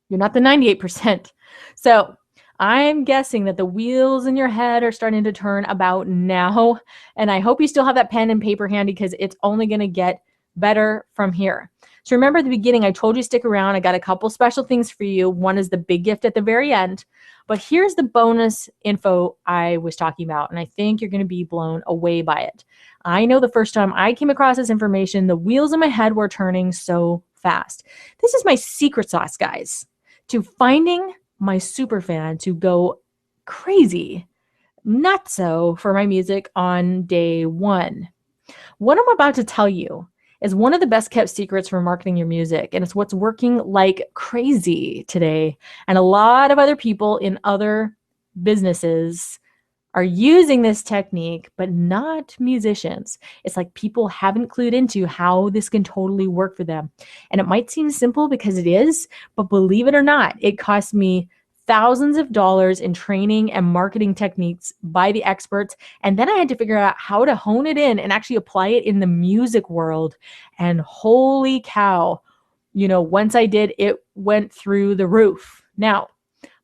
You're not the 98%. So I'm guessing that the wheels in your head are starting to turn about now. And I hope you still have that pen and paper handy because it's only going to get better from here. So remember at the beginning, I told you stick around. I got a couple special things for you. One is the big gift at the very end. But here's the bonus info I was talking about. And I think you're going to be blown away by it. I know the first time I came across this information, the wheels in my head were turning so fast. This is my secret sauce, guys, to finding my super fan to go crazy, nutso for my music on day one. What I'm about to tell you is one of the best kept secrets for marketing your music. And it's what's working like crazy today. And a lot of other people in other businesses are using this technique, but not musicians. It's like people haven't clued into how this can totally work for them. And it might seem simple because it is, but believe it or not, it cost me thousands of dollars in training and marketing techniques by the experts. And then I had to figure out how to hone it in and actually apply it in the music world. And holy cow, once I did, it went through the roof. Now,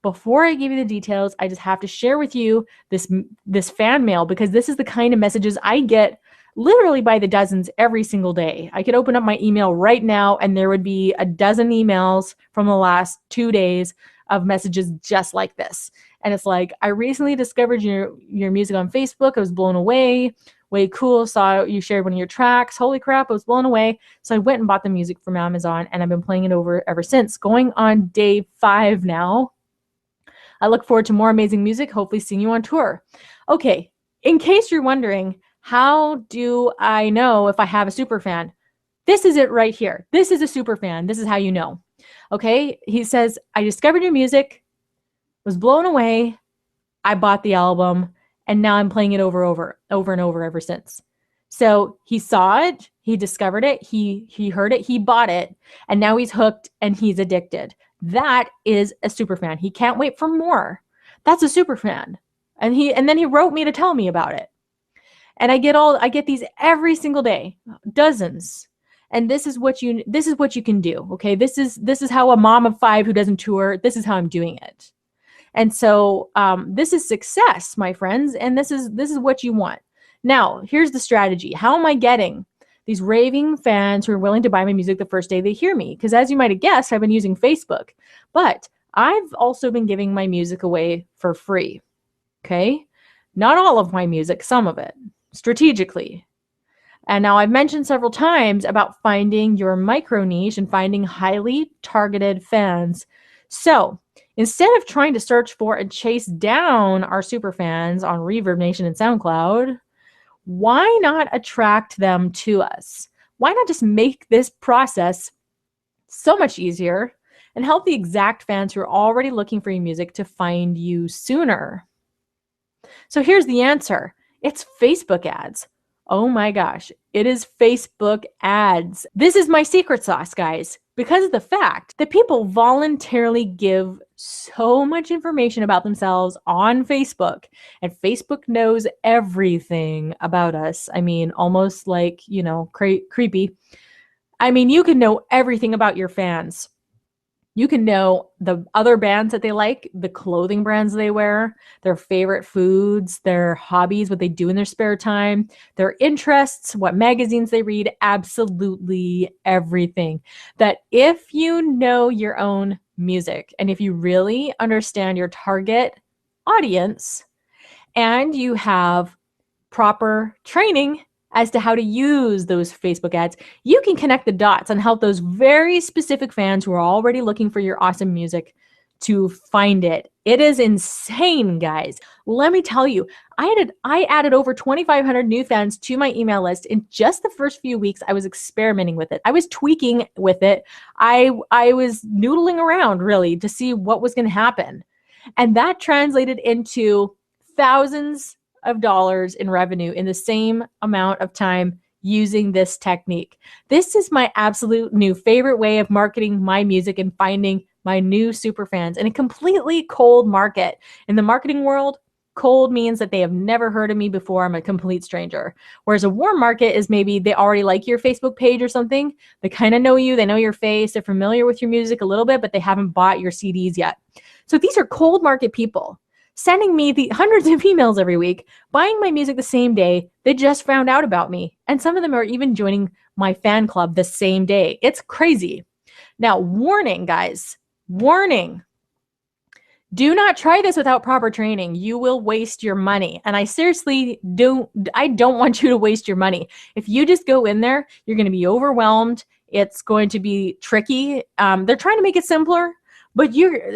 before I give you the details, I just have to share with you this fan mail because this is the kind of messages I get literally by the dozens every single day. I could open up my email right now and there would be a dozen emails from the last 2 days of messages just like this. And it's like, I recently discovered your music on Facebook. I was blown away. Way cool. Saw you shared one of your tracks. Holy crap, I was blown away. So I went and bought the music from Amazon and I've been playing it over ever since. Going on day 5 now. I look forward to more amazing music, hopefully seeing you on tour. Okay, in case you're wondering, how do I know if I have a super fan? This is it right here. This is a super fan. This is how you know. Okay, he says, I discovered your music, was blown away, I bought the album, and now I'm playing it over and over ever since. So he saw it, he discovered it, he heard it, he bought it, and now he's hooked and he's addicted. That is a super fan. He can't wait for more. That's a super fan. And then he wrote me to tell me about it. And I get these every single day, dozens. And this is what you can do. Okay. This is how a mom of 5 who doesn't tour, this is how I'm doing it. And so this is success, my friends. And this is what you want. Now, here's the strategy. How am I getting these raving fans who are willing to buy my music the first day they hear me? Because as you might have guessed, I've been using Facebook, but I've also been giving my music away for free. Okay. Not all of my music, some of it, strategically. And now I've mentioned several times about finding your micro niche and finding highly targeted fans. So Instead of trying to search for and chase down our super fans on Reverb Nation and SoundCloud, why not attract them to us? Why not just make this process so much easier and help the exact fans who are already looking for your music to find you sooner? So here's the answer. It's Facebook ads. Oh my gosh, it is Facebook ads. This is my secret sauce, guys, because of the fact that people voluntarily give so much information about themselves on Facebook, and Facebook knows everything about us. I mean, almost like, creepy. I mean, you can know everything about your fans. You can know the other bands that they like, the clothing brands they wear, their favorite foods, their hobbies, what they do in their spare time, their interests, what magazines they read, absolutely everything. That if you know your own music and if you really understand your target audience and you have proper training as to how to use those Facebook ads, you can connect the dots and help those very specific fans who are already looking for your awesome music to find it. It is insane, guys. Let me tell you, I added over 2,500 new fans to my email list in just the first few weeks. I was experimenting with it. I was tweaking with it. I was noodling around really to see what was going to happen. And that translated into thousands of dollars in revenue in the same amount of time using this technique. This is my absolute new favorite way of marketing my music and finding my new super fans in a completely cold market. In the marketing world, cold means that they have never heard of me before. I'm a complete stranger. Whereas a warm market is maybe they already like your Facebook page or something. They kind of know you. They know your face. They're familiar with your music a little bit, but they haven't bought your CDs yet. So these are cold market people sending me the hundreds of emails every week, buying my music the same day. They just found out about me. And some of them are even joining my fan club the same day. It's crazy. Now, warning, guys, warning. Do not try this without proper training. You will waste your money. And I seriously don't want you to waste your money. If you just go in there, you're going to be overwhelmed. It's going to be tricky. They're trying to make it simpler. But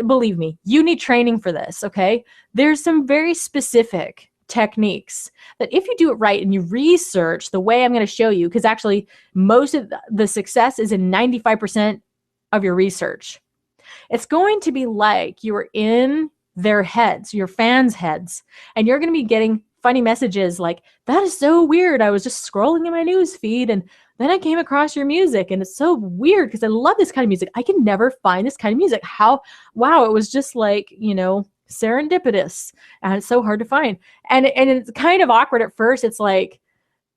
believe me, you need training for this, okay? There's some very specific techniques that if you do it right and you research the way I'm going to show you, because actually most of the success is in 95% of your research. It's going to be like you're in their heads, your fans' heads, and you're going to be getting funny messages like, that is so weird. I was just scrolling in my news feed and then I came across your music and it's so weird because I love this kind of music. I can never find this kind of music. Wow, it was just like, serendipitous and it's so hard to find. And it's kind of awkward at first. It's like,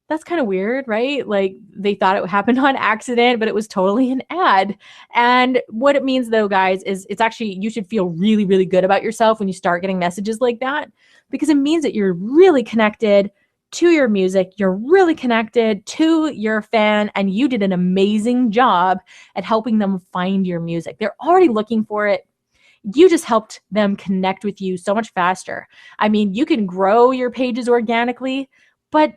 that's kind of weird, right? Like they thought it happened on accident, but it was totally an ad. And what it means though, guys, is it's actually, you should feel really, really good about yourself when you start getting messages like that, because it means that you're really connected to your music, you're really connected to your fan, and you did an amazing job at helping them find your music. They're already looking for it. You just helped them connect with you so much faster. I mean, you can grow your pages organically, but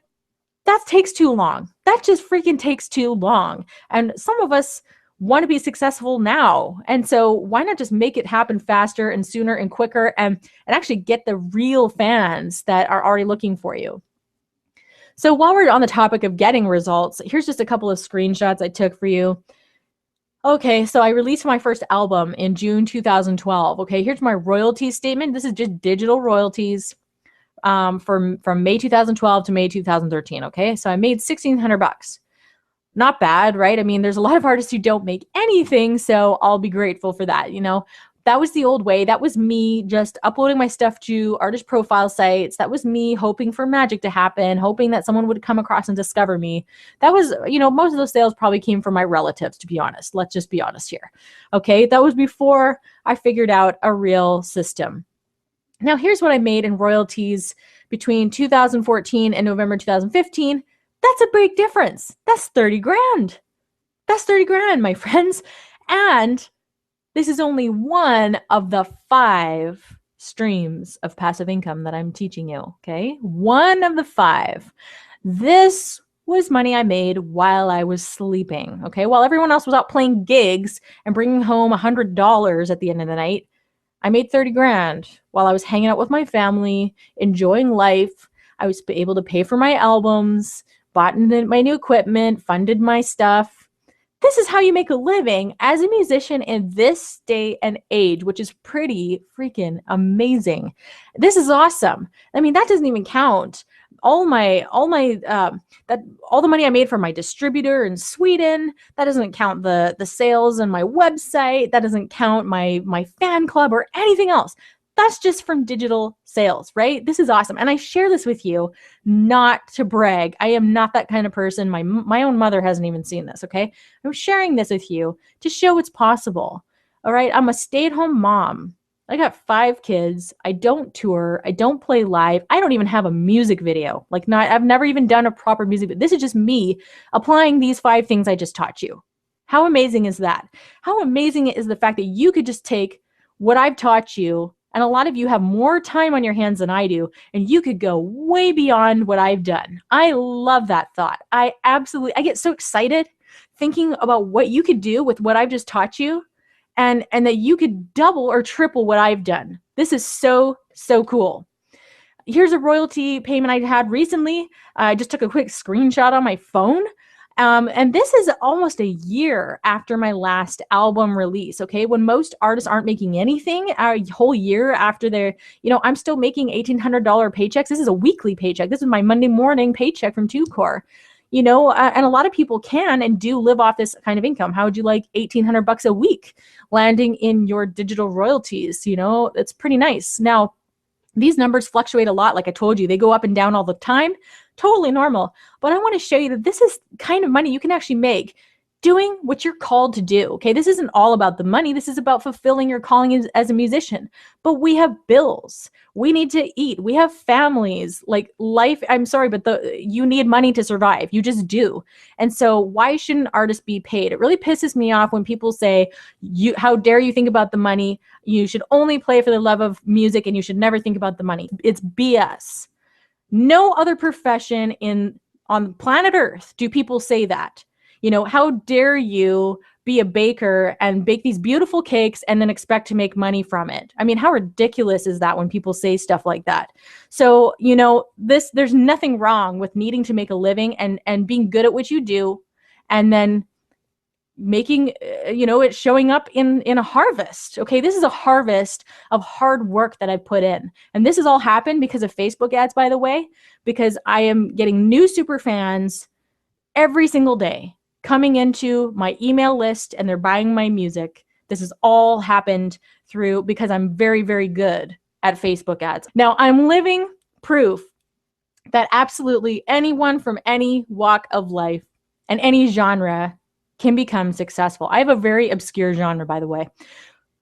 that takes too long. That just freaking takes too long. And some of us want to be successful now. And so why not just make it happen faster and sooner and quicker and actually get the real fans that are already looking for you? So while we're on the topic of getting results, here's just a couple of screenshots I took for you. Okay, so I released my first album in June 2012. Okay, here's my royalties statement. This is just digital royalties from May 2012 to May 2013. Okay, so I made $1,600. Not bad, right? I mean, there's a lot of artists who don't make anything, so I'll be grateful for that. That was the old way. That was me just uploading my stuff to artist profile sites. That was me hoping for magic to happen, hoping that someone would come across and discover me. That was, most of those sales probably came from my relatives, to be honest. Let's just be honest here. Okay, that was before I figured out a real system. Now, here's what I made in royalties between 2014 and November 2015. That's a big difference. That's 30 grand. That's 30 grand, my friends. And this is only one of the 5 streams of passive income that I'm teaching you, okay? One of the 5. This was money I made while I was sleeping, okay? While everyone else was out playing gigs and bringing home $100 at the end of the night, I made 30 grand while I was hanging out with my family, enjoying life. I was able to pay for my albums, bought my new equipment, funded my stuff. This is how you make a living as a musician in this day and age, which is pretty freaking amazing. This is awesome. I mean, that doesn't even count all the money I made from my distributor in Sweden. That doesn't count the sales on my website. That doesn't count my fan club or anything else. That's just from digital sales, right? This is awesome. And I share this with you not to brag. I am not that kind of person. My own mother hasn't even seen this, okay? I'm sharing this with you to show it's possible. All right? I'm a stay-at-home mom. I got 5 kids. I don't tour. I don't play live. I don't even have a music video. I've never even done a proper music video. This is just me applying these 5 things I just taught you. How amazing is that? How amazing is the fact that you could just take what I've taught you, and a lot of you have more time on your hands than I do, and you could go way beyond what I've done. I love that thought. I get so excited thinking about what you could do with what I've just taught you, and that you could double or triple what I've done. This is so, so cool. Here's a royalty payment I had recently. I just took a quick screenshot on my phone. And this is almost a year after my last album release, okay? When most artists aren't making anything a whole year after I'm still making $1,800 paychecks. This is a weekly paycheck. This is my Monday morning paycheck from TwoCore. And a lot of people can and do live off this kind of income. How would you like $1,800 a week landing in your digital royalties? It's pretty nice. Now, these numbers fluctuate a lot. Like I told you, they go up and down all the time. Totally normal. But I want to show you that this is kind of money you can actually make doing what you're called to do. Okay, this isn't all about the money. This is about fulfilling your calling as a musician. But we have bills. We need to eat. We have families. Like life, I'm sorry, but you need money to survive. You just do. And so why shouldn't artists be paid? It really pisses me off when people say, how dare you think about the money? You should only play for the love of music and you should never think about the money. It's BS. No other profession on planet Earth do people say that. How dare you be a baker and bake these beautiful cakes and then expect to make money from it? I mean, how ridiculous is that when people say stuff like that? So, there's nothing wrong with needing to make a living and being good at what you do, and then making, it showing up in a harvest. Okay, this is a harvest of hard work that I've put in. And this has all happened because of Facebook ads, by the way, because I am getting new super fans every single day coming into my email list and they're buying my music. This has all happened because I'm very, very good at Facebook ads. Now, I'm living proof that absolutely anyone from any walk of life and any genre can become successful. I have a very obscure genre, by the way.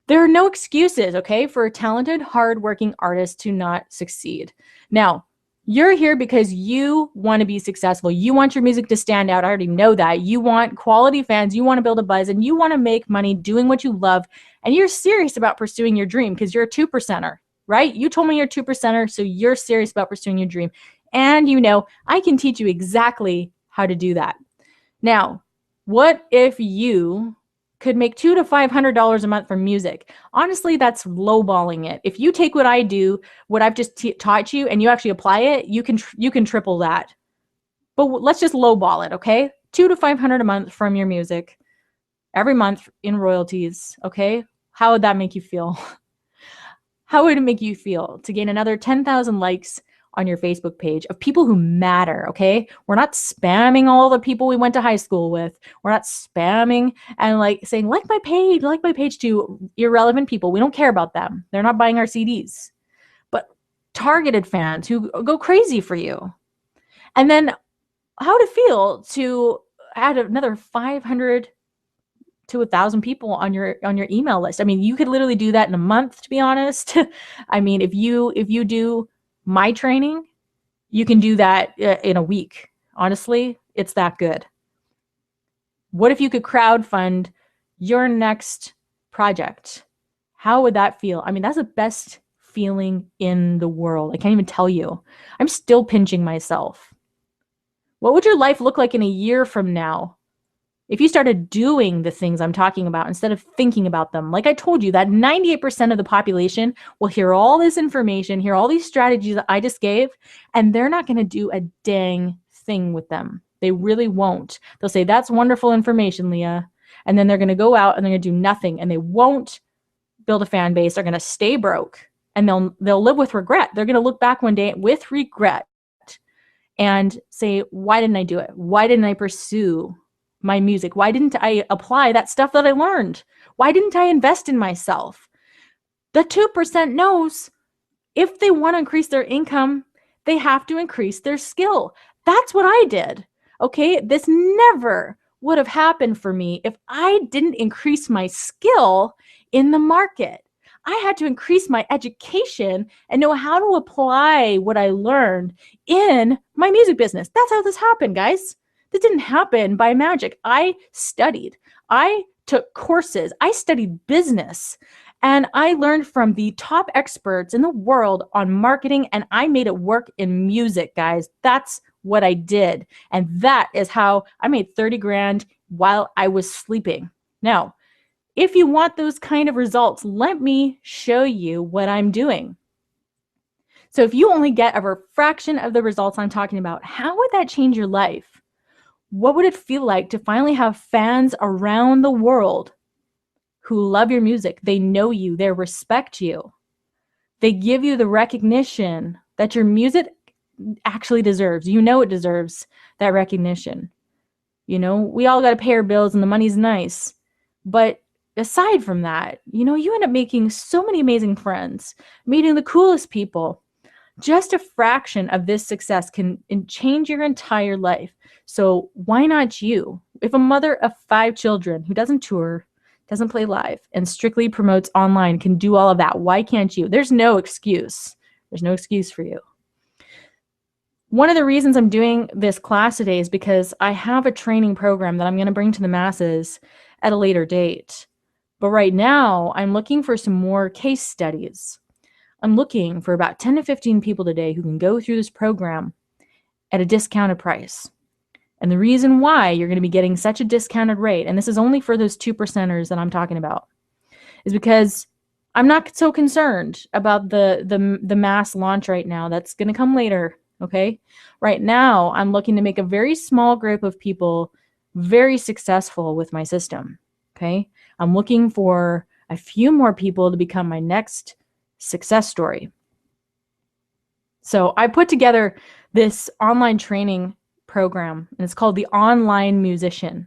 There are no excuses, okay, for a talented, hardworking artist to not succeed. Now, you're here because you want to be successful. You want your music to stand out. I already know that. You want quality fans. You want to build a buzz, and you want to make money doing what you love. And you're serious about pursuing your dream because you're a 2%er, right? You told me you're a 2%er, so you're serious about pursuing your dream. And I can teach you exactly how to do that. Now, what if you could make $200 to $500 a month from music? Honestly, that's lowballing it. If you take what I do, what I've just taught you, and you actually apply it, you can triple that. But let's just lowball it, okay? $200 to $500 a month from your music, every month in royalties, okay? How would that make you feel? How would it make you feel to gain another 10,000 likes on your Facebook page of people who matter, okay? We're not spamming all the people we went to high school with. We're not spamming and saying, like my page to irrelevant people. We don't care about them. They're not buying our CDs. But targeted fans who go crazy for you. And then how would it feel to add another 500 to 1,000 people on your email list? I mean, you could literally do that in a month, to be honest. I mean, if you do my training, you can do that in a week. Honestly, it's that good. What if you could crowdfund your next project? How would that feel? I mean, that's the best feeling in the world. I can't even tell you. I'm still pinching myself. What would your life look like in a year from now If you started doing the things I'm talking about instead of thinking about them, like I told you, that 98% of the population will hear all this information, hear all these strategies that I just gave, and they're not going to do a dang thing with them. They really won't. They'll say, that's wonderful information, Leah. And then they're going to go out and they're going to do nothing, and they won't build a fan base. They're going to stay broke, and they'll live with regret. They're going to look back one day with regret and say, why didn't I do it? Why didn't I pursue my music? Why didn't I apply that stuff that I learned? Why didn't I invest in myself? The 2% knows if they want to increase their income, they have to increase their skill. That's what I did. Okay, this never would have happened for me if I didn't increase my skill in the market. I had to increase my education and know how to apply what I learned in my music business. That's how this happened, guys. This didn't happen by magic. I studied. I took courses. I studied business. And I learned from the top experts in the world on marketing, and I made it work in music, guys. That's what I did. And that is how I made 30 grand while I was sleeping. Now, if you want those kind of results, let me show you what I'm doing. So if you only get a fraction of the results I'm talking about, how would that change your life? What would it feel like to finally have fans around the world who love your music? They know you, they respect you. They give you the recognition that your music actually deserves. You know it deserves that recognition. You know, we all got to pay our bills and the money's nice. But aside from that, you know, you end up making so many amazing friends, meeting the coolest people. Just a fraction of this success can change your entire life. So why not you? If a mother of 5 children who doesn't tour, doesn't play live, and strictly promotes online can do all of that, why can't you? There's no excuse. There's no excuse for you. One of the reasons I'm doing this class today is because I have a training program that I'm going to bring to the masses at a later date. But right now, I'm looking for some more case studies. I'm looking for about 10 to 15 people today who can go through this program at a discounted price. And the reason why you're going to be getting such a discounted rate, and this is only for those 2%ers that I'm talking about, is because I'm not so concerned about the mass launch right now. That's going to come later, okay? Right now, I'm looking to make a very small group of people very successful with my system, okay? I'm looking for a few more people to become my next success story. So I put together this online training program, and it's called the Online Musician.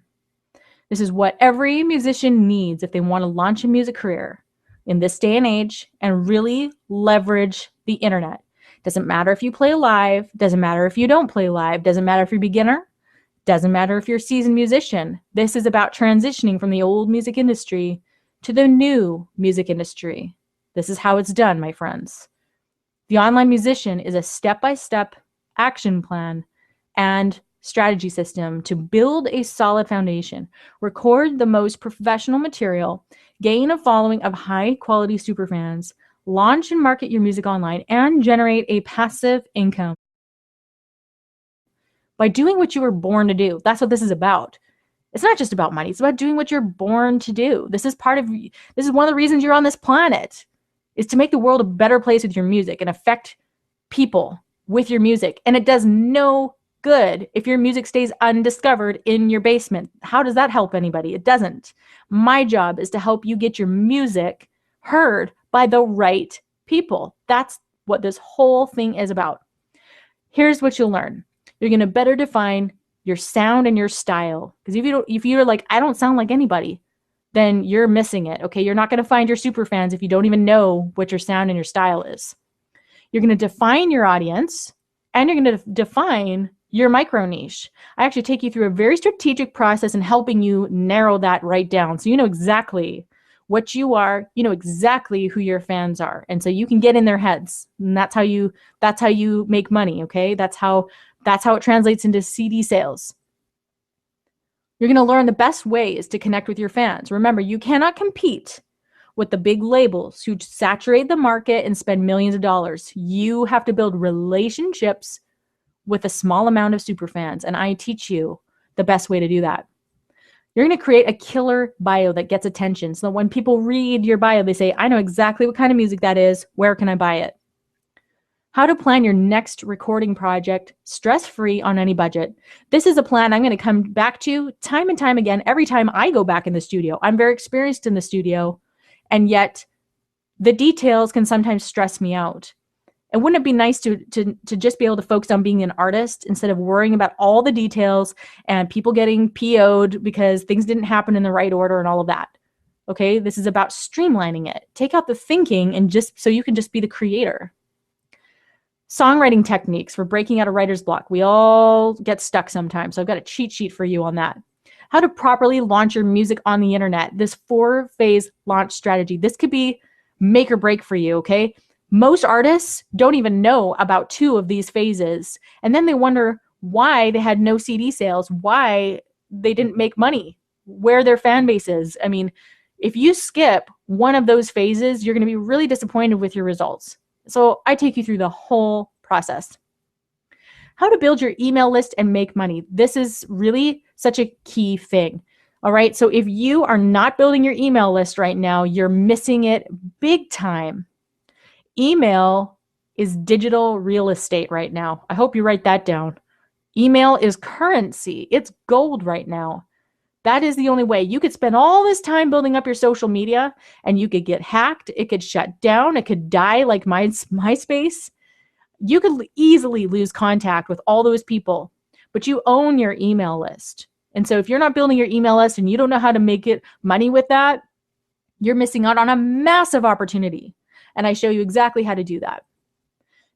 This is what every musician needs if they want to launch a music career in this day and age and really leverage the internet. Doesn't matter if you play live, doesn't matter if you don't play live, doesn't matter if you're a beginner, doesn't matter if you're a seasoned musician. This is about transitioning from the old music industry to the new music industry. This is how it's done, my friends. The Online Musician is a step-by-step action plan and strategy system to build a solid foundation, record the most professional material, gain a following of high-quality superfans, launch and market your music online, and generate a passive income by doing what you were born to do. That's what this is about. It's not just about money. It's about doing what you're born to do. This is one of the reasons you're on this planet, is to make the world a better place with your music and affect people with your music. And it does no good if your music stays undiscovered in your basement. How does that help anybody? It doesn't. My job is to help you get your music heard by the right people. That's what this whole thing is about. Here's what you'll learn. You're going to better define your sound and your style. Because if you're like, I don't sound like anybody, then you're missing it. Okay, you're not going to find your super fans if you don't even know what your sound and your style is. You're going to define your audience, and you're going to define your micro niche. I actually take you through a very strategic process in helping you narrow that right down, so you know exactly what you are, you know exactly who your fans are, and so you can get in their heads. And that's how you make money. Okay, that's how it translates into CD sales. You're going to learn the best ways to connect with your fans. Remember, you cannot compete with the big labels who saturate the market and spend millions of dollars. You have to build relationships with a small amount of super fans, and I teach you the best way to do that. You're going to create a killer bio that gets attention. So that when people read your bio, they say, I know exactly what kind of music that is. Where can I buy it? How to plan your next recording project stress-free on any budget. This is a plan I'm going to come back to time and time again every time I go back in the studio. I'm very experienced in the studio, and yet the details can sometimes stress me out. And wouldn't it be nice to just be able to focus on being an artist instead of worrying about all the details and people getting PO'd because things didn't happen in the right order and all of that? Okay, this is about streamlining it. Take out the thinking and just so you can just be the creator. Songwriting techniques for breaking out of writer's block. We all get stuck sometimes, so I've got a cheat sheet for you on that. How to properly launch your music on the internet. This 4-phase launch strategy. This could be make or break for you, okay? Most artists don't even know about 2 of these phases, and then they wonder why they had no CD sales, why they didn't make money, where their fan base is. I mean, if you skip one of those phases, you're going to be really disappointed with your results. So I take you through the whole process. How to build your email list and make money. This is really such a key thing. All right. So if you are not building your email list right now, you're missing it big time. Email is digital real estate right now. I hope you write that down. Email is currency. It's gold right now. That is the only way. You could spend all this time building up your social media and you could get hacked. It could shut down. It could die like MySpace. You could easily lose contact with all those people, but you own your email list. And so if you're not building your email list and you don't know how to make it money with that, you're missing out on a massive opportunity. And I show you exactly how to do that.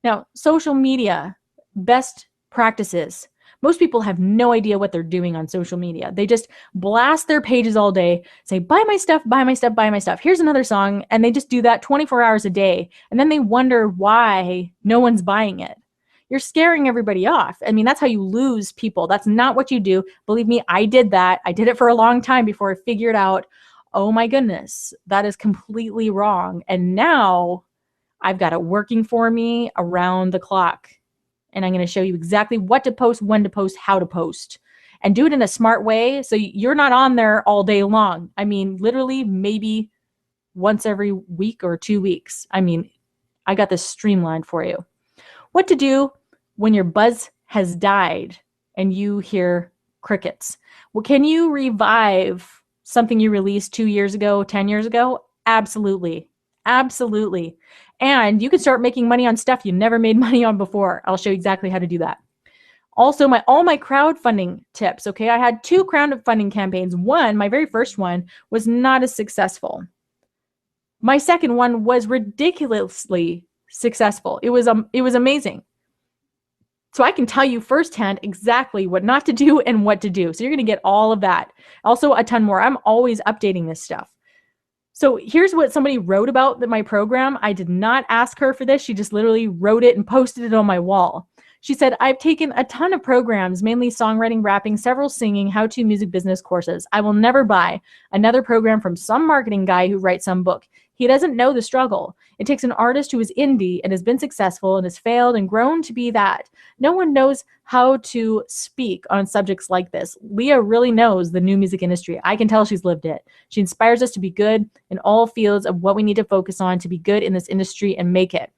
Now, social media, best practices. Most people have no idea what they're doing on social media. They just blast their pages all day, say, buy my stuff, buy my stuff, buy my stuff. Here's another song. And they just do that 24 hours a day. And then they wonder why no one's buying it. You're scaring everybody off. I mean, that's how you lose people. That's not what you do. Believe me, I did that. I did it for a long time before I figured out, oh my goodness, that is completely wrong. And now I've got it working for me around the clock. And I'm going to show you exactly what to post, when to post, how to post, and do it in a smart way so you're not on there all day long. I mean, literally maybe once every week or 2 weeks. I mean, I got this streamlined for you. What to do when your buzz has died and you hear crickets. Well, can you revive something you released 2 years ago, 10 years ago? Absolutely. Absolutely. And you can start making money on stuff you never made money on before. I'll show you exactly how to do that. Also, all my crowdfunding tips. Okay, I had 2 crowdfunding campaigns. One, my very first one, was not as successful. My second one was ridiculously successful. It was amazing. So I can tell you firsthand exactly what not to do and what to do. So you're going to get all of that. Also, a ton more. I'm always updating this stuff. So here's what somebody wrote about my program. I did not ask her for this. She just literally wrote it and posted it on my wall. She said, I've taken a ton of programs, mainly songwriting, rapping, several singing, how-to music business courses. I will never buy another program from some marketing guy who writes some book. He doesn't know the struggle. It takes an artist who is indie and has been successful and has failed and grown to be that. No one knows how to speak on subjects like this. Leah really knows the new music industry. I can tell she's lived it. She inspires us to be good in all fields of what we need to focus on to be good in this industry and make it.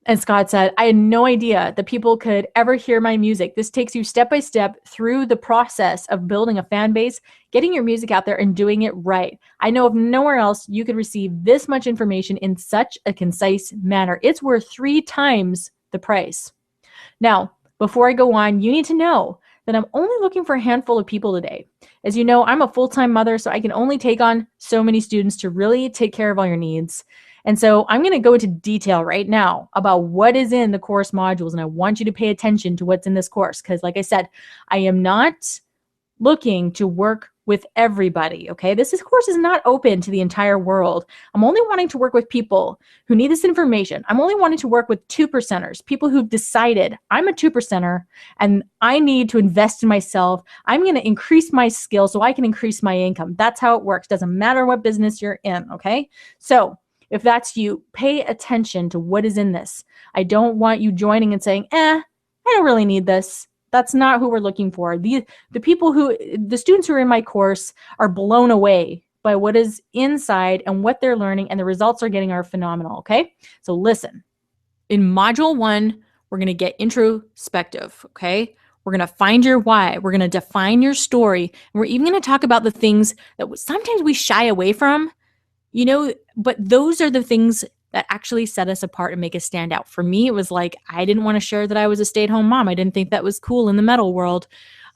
And Scott said, I had no idea that people could ever hear my music. This takes you step by step through the process of building a fan base, getting your music out there and doing it right. I know of nowhere else you could receive this much information in such a concise manner. It's worth 3 times the price. Now, before I go on, you need to know that I'm only looking for a handful of people today. As you know, I'm a full-time mother, so I can only take on so many students to really take care of all your needs. And so I'm going to go into detail right now about what is in the course modules. And I want you to pay attention to what's in this course. Because like I said, I am not looking to work with everybody. Okay. This course is not open to the entire world. I'm only wanting to work with people who need this information. I'm only wanting to work with 2%ers, people who've decided I'm a 2%er and I need to invest in myself. I'm going to increase my skill so I can increase my income. That's how it works. Doesn't matter what business you're in. Okay. So if that's you, pay attention to what is in this. I don't want you joining and saying, I don't really need this. That's not who we're looking for. The students who are in my course are blown away by what is inside and what they're learning, and the results they're getting are phenomenal. Okay, so listen. In module 1, we're going to get introspective. Okay, we're going to find your why. We're going to define your story, and we're even going to talk about the things that sometimes we shy away from, but those are the things that actually set us apart and make us stand out. For me, it was like, I didn't want to share that I was a stay-at-home mom. I didn't think that was cool in the metal world.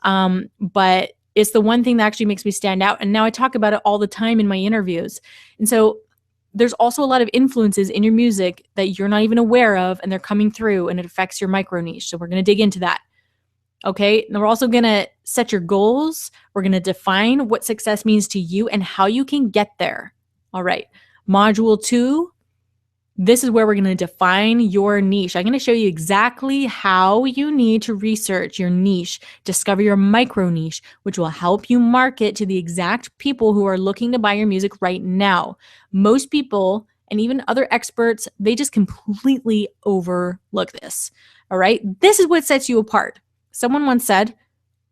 But it's the one thing that actually makes me stand out. And now I talk about it all the time in my interviews. And so there's also a lot of influences in your music that you're not even aware of, and they're coming through, and it affects your micro niche. So we're going to dig into that. Okay. And we're also going to set your goals. We're going to define what success means to you and how you can get there. All right. Module 2, this is where we're going to define your niche. I'm going to show you exactly how you need to research your niche, discover your micro niche, which will help you market to the exact people who are looking to buy your music right now. Most people, and even other experts, they just completely overlook this. All right. This is what sets you apart. Someone once said,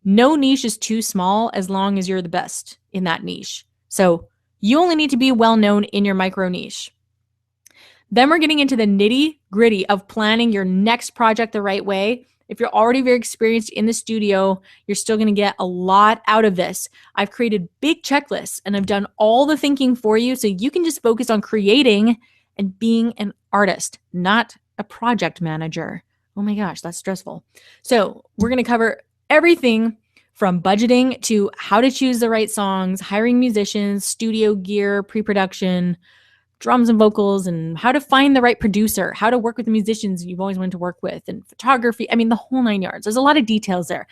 no niche is too small as long as you're the best in that niche. So you only need to be well known in your micro niche. Then we're getting into the nitty gritty of planning your next project the right way. If you're already very experienced in the studio, you're still going to get a lot out of this. I've created big checklists and I've done all the thinking for you, so you can just focus on creating and being an artist, not a project manager. Oh my gosh, that's stressful. So we're going to cover everything from budgeting to how to choose the right songs, hiring musicians, studio gear, pre-production, drums and vocals, and how to find the right producer, how to work with the musicians you've always wanted to work with, and photography. I mean, the whole 9 yards. There's a lot of details there.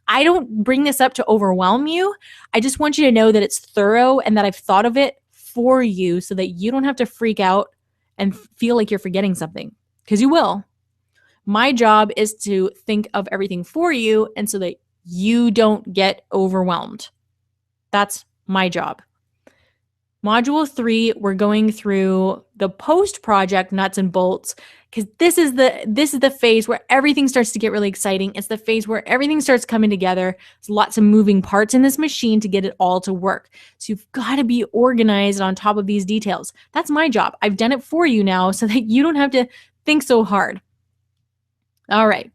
I don't bring this up to overwhelm you. I just want you to know that it's thorough and that I've thought of it for you so that you don't have to freak out and feel like you're forgetting something, because you will. My job is to think of everything for you, and so that you don't get overwhelmed. That's my job. Module 3, we're going through the post-project nuts and bolts, because this is the phase where everything starts to get really exciting. It's the phase where everything starts coming together. There's lots of moving parts in this machine to get it all to work. So you've got to be organized on top of these details. That's my job. I've done it for you now so that you don't have to think so hard. All right.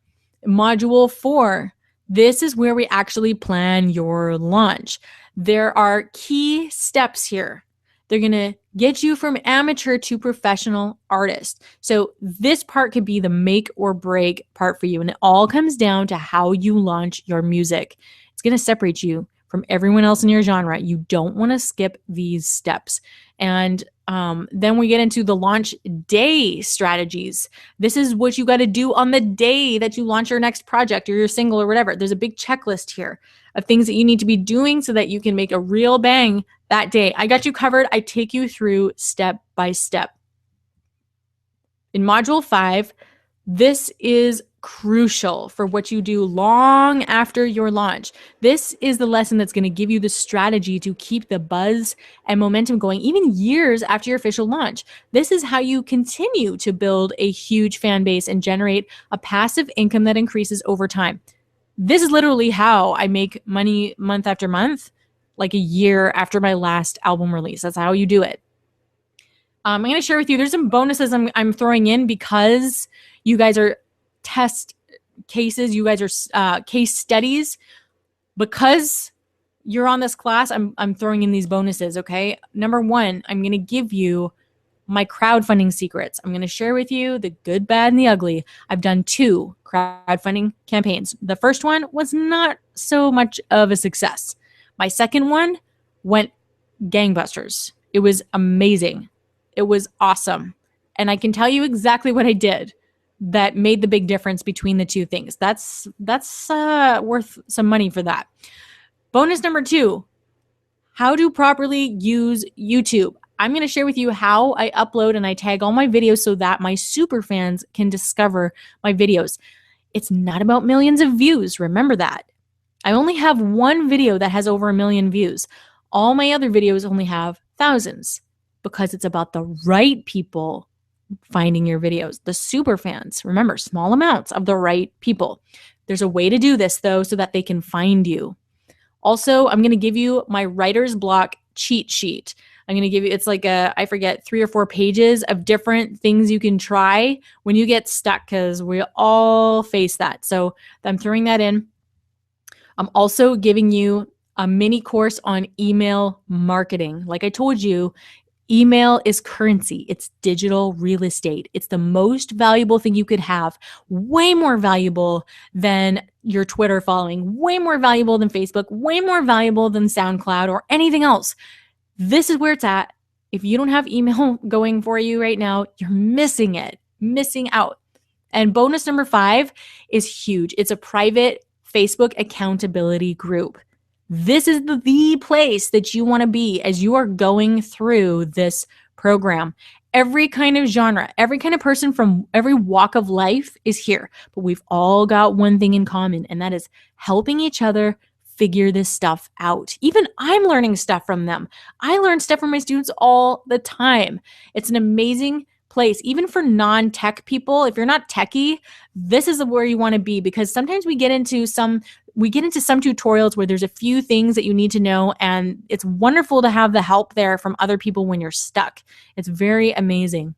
Module 4. This is where we actually plan your launch. There are key steps here. They're going to get you from amateur to professional artist. So this part could be the make or break part for you. And it all comes down to how you launch your music. It's going to separate you from everyone else in your genre. You don't want to skip these steps. And then we get into the launch day strategies. This is what you got to do on the day that you launch your next project or your single or whatever. There's a big checklist here of things that you need to be doing so that you can make a real bang that day. I got you covered. I take you through step by step. In module 5, this is crucial for what you do long after your launch. This is the lesson that's going to give you the strategy to keep the buzz and momentum going even years after your official launch. This is how you continue to build a huge fan base and generate a passive income that increases over time. This is literally how I make money month after month, like a year after my last album release. That's how you do it. I'm going to share with you, there's some bonuses I'm throwing in because you guys are test cases, you guys are case studies. Because you're on this class, I'm throwing in these bonuses, okay? Number 1, I'm going to give you my crowdfunding secrets. I'm going to share with you the good, bad, and the ugly. I've done 2 crowdfunding campaigns. The first one was not so much of a success. My second one went gangbusters. It was amazing. It was awesome. And I can tell you exactly what I did that made the big difference between the 2 things. That's worth some money for that. Bonus number 2, how to properly use YouTube. I'm going to share with you how I upload and I tag all my videos so that my super fans can discover my videos. It's not about millions of views. Remember that. I only have 1 video that has over 1 million views. All my other videos only have thousands because it's about the right people finding your videos. The super fans, remember, small amounts of the right people. There's a way to do this though, so that they can find you. Also, I'm going to give you my writer's block cheat sheet. I'm going to give you, it's like I forget, 3 or 4 pages of different things you can try when you get stuck, because we all face that. So I'm throwing that in. I'm also giving you a mini course on email marketing. Like I told you, email is currency. It's digital real estate. It's the most valuable thing you could have, way more valuable than your Twitter following, way more valuable than Facebook, way more valuable than SoundCloud or anything else. This is where it's at. If you don't have email going for you right now, you're missing it, missing out. And bonus number 5 is huge. It's a private Facebook accountability group. This is the place that you want to be as you are going through this program. Every kind of genre, every kind of person from every walk of life is here, but we've all got one thing in common, and that is helping each other figure this stuff out. Even I'm learning stuff from them. I learn stuff from my students all the time. It's an amazing place, even for non-tech people. If you're not techie, this is where you want to be, because sometimes we get into some tutorials where there's a few things that you need to know, and it's wonderful to have the help there from other people when you're stuck. It's very amazing.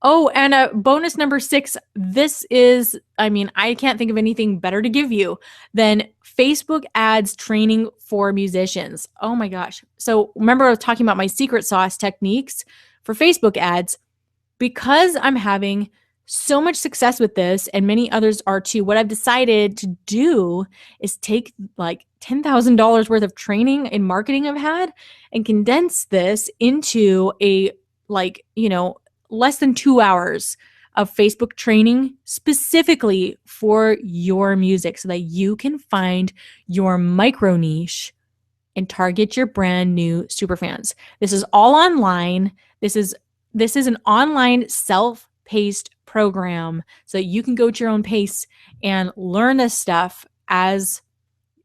Oh, and bonus number 6, this is, I can't think of anything better to give you than Facebook ads training for musicians. Oh my gosh. So remember I was talking about my secret sauce techniques for Facebook ads. Because I'm having so much success with this, and many others are too, what I've decided to do is take like $10,000 worth of training in marketing I've had and condense this into a less than 2 hours of Facebook training specifically for your music, so that you can find your micro niche and target your brand new superfans. This is all online. This is an online self-paced program, so that you can go at your own pace and learn this stuff as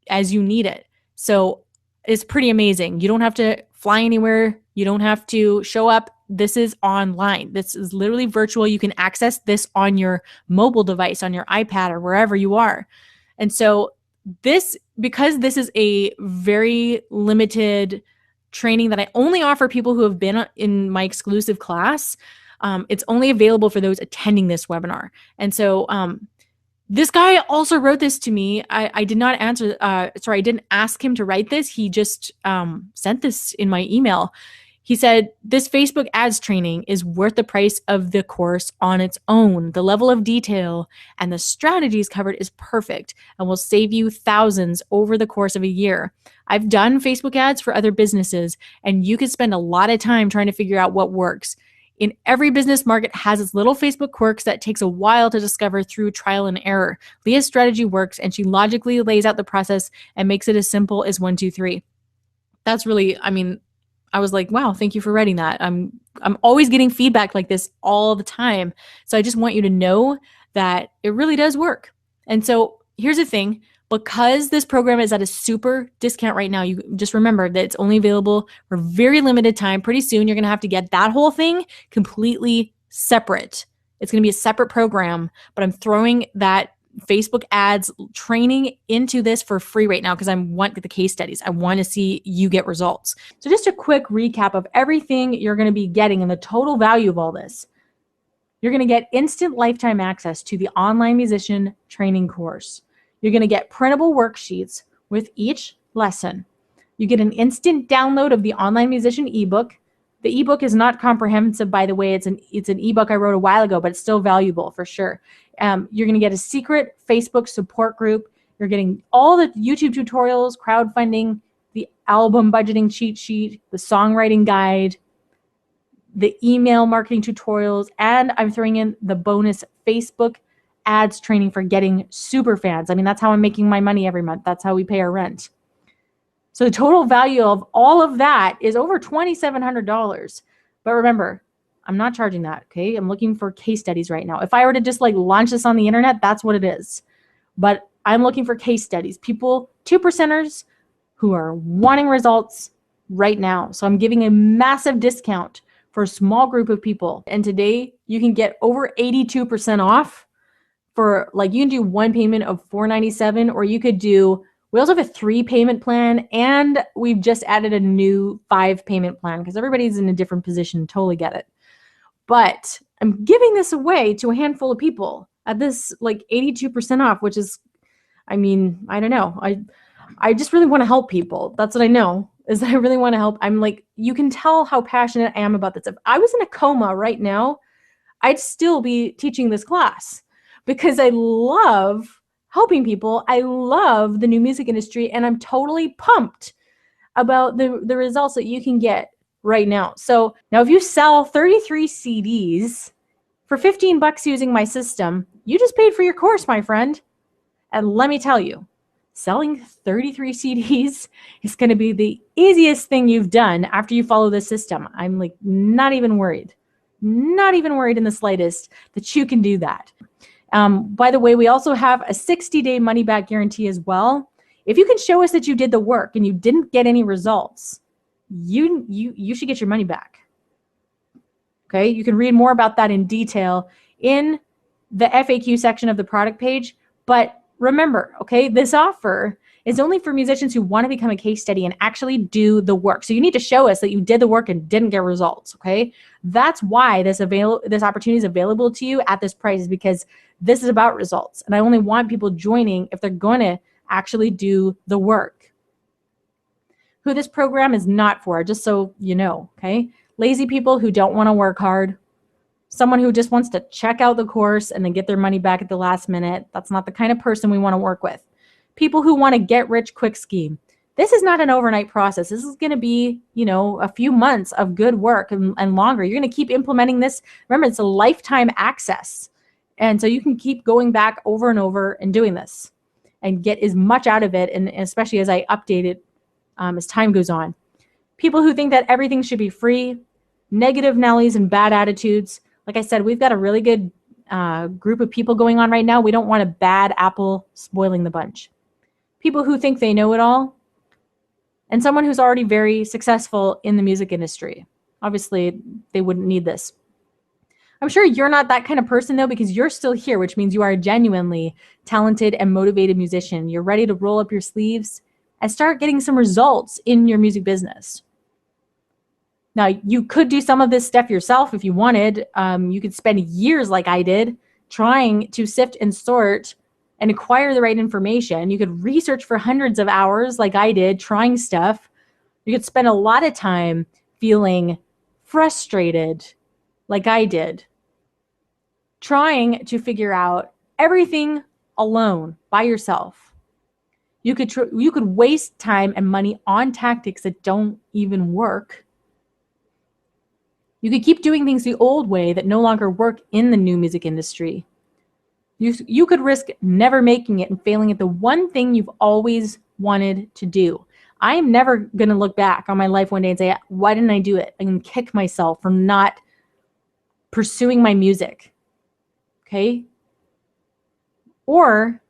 you need it. So it's pretty amazing. You don't have to fly anywhere. You don't have to show up. This is online. This is literally virtual. You can access this on your mobile device, on your iPad, or wherever you are. And so because this is a very limited training that I only offer people who have been in my exclusive class, it's only available for those attending this webinar. And so this guy also wrote this to me. I did not answer, I didn't ask him to write this. He just sent this in my email. He said, this Facebook ads training is worth the price of the course on its own. The level of detail and the strategies covered is perfect and will save you thousands over the course of a year. I've done Facebook ads for other businesses, and you could spend a lot of time trying to figure out what works. In every business, market has its little Facebook quirks that takes a while to discover through trial and error. Leah's strategy works, and she logically lays out the process and makes it as simple as 1, 2, 3. That's really, I was like, wow, thank you for writing that. I'm always getting feedback like this all the time. So I just want you to know that it really does work. And so here's the thing. Because this program is at a super discount right now, you just remember that it's only available for very limited time. Pretty soon, you're going to have to get that whole thing completely separate. It's going to be a separate program, but I'm throwing that Facebook ads training into this for free right now because I want the case studies. I want to see you get results. So just a quick recap of everything you're going to be getting and the total value of all this. You're going to get instant lifetime access to the online musician training course. You're going to get printable worksheets with each lesson. You get an instant download of the online musician ebook. The ebook is not comprehensive, by the way. It's an ebook I wrote a while ago, but it's still valuable for sure. You're going to get a secret Facebook support group. You're getting all the YouTube tutorials, crowdfunding, the album budgeting cheat sheet, the songwriting guide, the email marketing tutorials, and I'm throwing in the bonus Facebook ads training for getting super fans. That's how I'm making my money every month. That's how we pay our rent. So the total value of all of that is over $2,700. But remember, I'm not charging that, okay? I'm looking for case studies right now. If I were to just launch this on the internet, that's what it is. But I'm looking for case studies, people, 2%ers who are wanting results right now. So I'm giving a massive discount for a small group of people. And today you can get over 82% off for like, you can do one payment of $497, or you could do, we also have a 3-payment plan, and we've just added a new 5-payment plan because everybody's in a different position. Totally get it. But I'm giving this away to a handful of people at this like 82% off, which is, I mean, I don't know. I just really want to help people. That's what I know, is that I really want to help. I'm like, you can tell how passionate I am about this. If I was in a coma right now, I'd still be teaching this class because I love helping people. I love the new music industry, and I'm totally pumped about the results that you can get right now. So now if you sell 33 CDs for $15 using my system, you just paid for your course, my friend. And let me tell you, selling 33 CDs is going to be the easiest thing you've done after you follow this system. I'm like not even worried in the slightest that you can do that. By the way, we also have a 60-day money-back guarantee as well. If you can show us that you did the work and you didn't get any results, you should get your money back. Okay, you can read more about that in detail in the FAQ section of the product page. But remember, okay, this offer is only for musicians who want to become a case study and actually do the work. So you need to show us that you did the work and didn't get results, okay? That's why this opportunity is available to you at this price, is because this is about results. And I only want people joining if they're going to actually do the work. Who this program is not for, just so you know, okay? Lazy people who don't want to work hard, someone who just wants to check out the course and then get their money back at the last minute. That's not the kind of person we want to work with. People who want to get rich quick scheme. This is not an overnight process. This is going to be, a few months of good work and longer. You're going to keep implementing this. Remember, it's a lifetime access. And so you can keep going back over and over and doing this and get as much out of it, and especially as I update it as time goes on. People who think that everything should be free, negative Nellies and bad attitudes. Like I said, we've got a really good group of people going on right now. We don't want a bad apple spoiling the bunch. People who think they know it all, and someone who's already very successful in the music industry. Obviously, they wouldn't need this. I'm sure you're not that kind of person, though, because you're still here, which means you are a genuinely talented and motivated musician. You're ready to roll up your sleeves and start getting some results in your music business. Now, you could do some of this stuff yourself if you wanted. You could spend years like I did trying to sift and sort and acquire the right information. You could research for hundreds of hours like I did, trying stuff. You could spend a lot of time feeling frustrated like I did, trying to figure out everything alone by yourself. You could waste time and money on tactics that don't even work. You could keep doing things the old way that no longer work in the new music industry. You could risk never making it and failing at the one thing you've always wanted to do. I am never going to look back on my life one day and say, why didn't I do it? I can kick myself for not pursuing my music. Okay? Or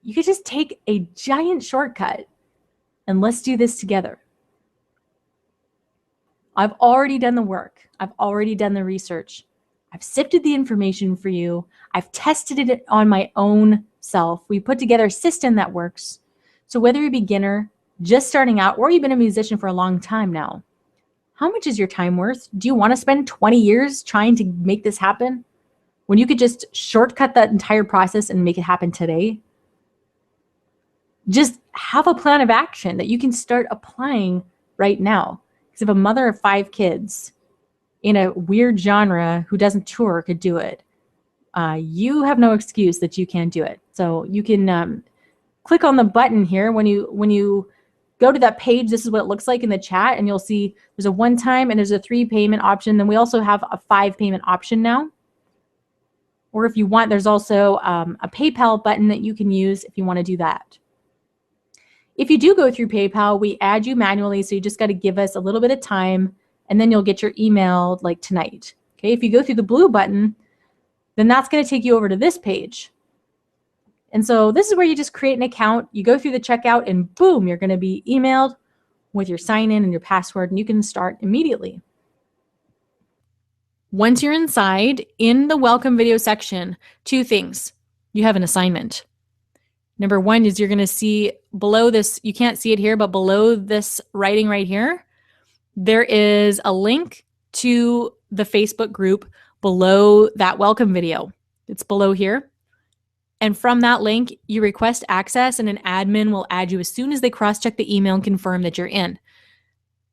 you could just take a giant shortcut and let's do this together. I've already done the work. I've already done the research. I've sifted the information for you. I've tested it on my own self. We put together a system that works. So whether you're a beginner, just starting out, or you've been a musician for a long time now, how much is your time worth? Do you want to spend 20 years trying to make this happen when you could just shortcut that entire process and make it happen today? Just have a plan of action that you can start applying right now. Because if a mother of 5 kids in a weird genre who doesn't tour could do it, you have no excuse that you can't do it. So you can click on the button here when you go to that page. This is what it looks like in the chat, and you'll see there's a one-time and there's a 3-payment option. Then we also have a 5-payment option now. Or if you want, there's also a PayPal button that you can use if you want to do that. If you do go through PayPal, we add you manually, so you just got to give us a little bit of time, and then you'll get your email like tonight. Okay, if you go through the blue button, then that's going to take you over to this page. And so this is where you just create an account, you go through the checkout, and boom, you're going to be emailed with your sign in and your password, and you can start immediately. Once you're inside, in the welcome video section, 2 things. You have an assignment. Number 1 is you're going to see below this, you can't see it here, but below this writing right here, there is a link to the Facebook group below that welcome video. It's below here. And from that link, you request access and an admin will add you as soon as they cross-check the email and confirm that you're in.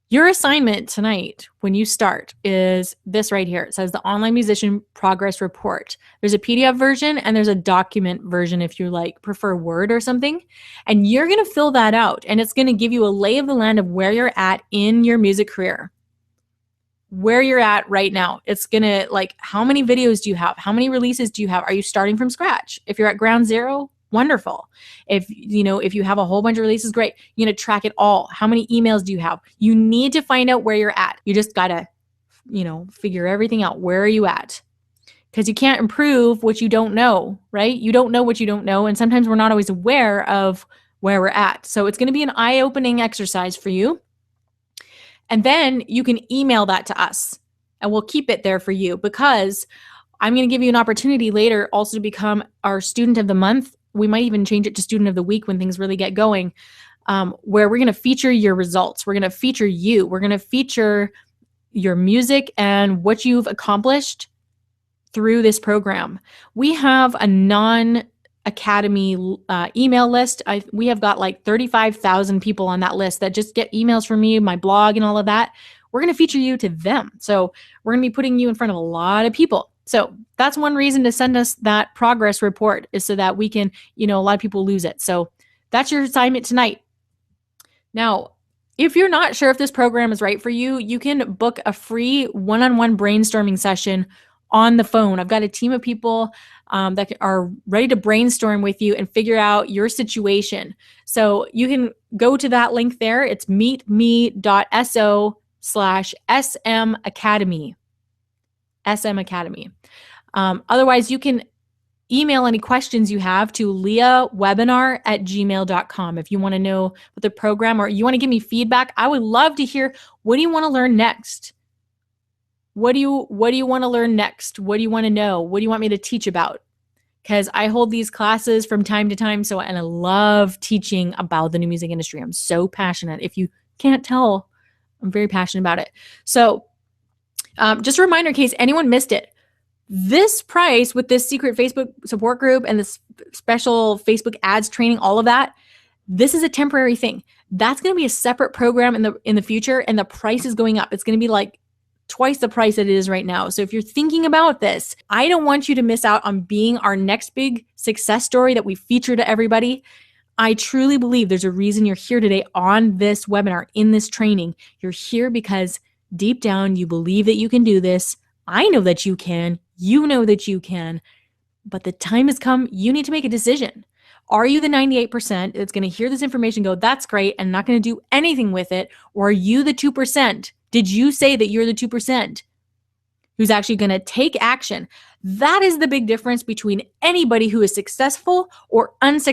Your assignment tonight, when you start, is this right here. It says the Online Musician Progress Report. There's a PDF version and there's a document version if you prefer Word or something. And you're going to fill that out and it's going to give you a lay of the land of where you're at in your music career. Where you're at right now. It's going to how many videos do you have? How many releases do you have? Are you starting from scratch? If you're at ground zero, wonderful. If you have a whole bunch of releases, great. You're going to track it all. How many emails do you have? You need to find out where you're at. You just got to, figure everything out. Where are you at? Because you can't improve what you don't know, right? You don't know what you don't know. And sometimes we're not always aware of where we're at. So it's going to be an eye-opening exercise for you. And then you can email that to us and we'll keep it there for you because I'm going to give you an opportunity later also to become our student of the month. We might even change it to student of the week when things really get going, where we're going to feature your results. We're going to feature you. We're going to feature your music and what you've accomplished through this program. We have a non-academy email list. We have got 35,000 people on that list that just get emails from me, my blog and all of that. We're going to feature you to them. So we're going to be putting you in front of a lot of people. So that's one reason to send us that progress report is so that we can, a lot of people lose it. So that's your assignment tonight. Now, if you're not sure if this program is right for you, you can book a free one-on-one brainstorming session on the phone. I've got a team of people that are ready to brainstorm with you and figure out your situation. So you can go to that link there. It's meetme.so/SM Academy. SM Academy. Otherwise, you can email any questions you have to leahwebinar@gmail.com. If you want to know what the program or you want to give me feedback, I would love to hear, what do you want to learn next? What do you want to learn next? What do you want to know? What do you want me to teach about? Because I hold these classes from time to time. And I love teaching about the new music industry. I'm so passionate. If you can't tell, I'm very passionate about it. So just a reminder in case anyone missed it, this price with this secret Facebook support group and this special Facebook ads training, all of that, this is a temporary thing. That's going to be a separate program in the future, and the price is going up. It's going to be twice the price that it is right now. So if you're thinking about this, I don't want you to miss out on being our next big success story that we feature to everybody. I truly believe there's a reason you're here today on this webinar, in this training. You're here because deep down, you believe that you can do this. I know that you can. You know that you can. But the time has come. You need to make a decision. Are you the 98% that's going to hear this information and go, that's great, and not going to do anything with it? Or are you the 2%? Did you say that you're the 2% who's actually going to take action? That is the big difference between anybody who is successful or unsuccessful.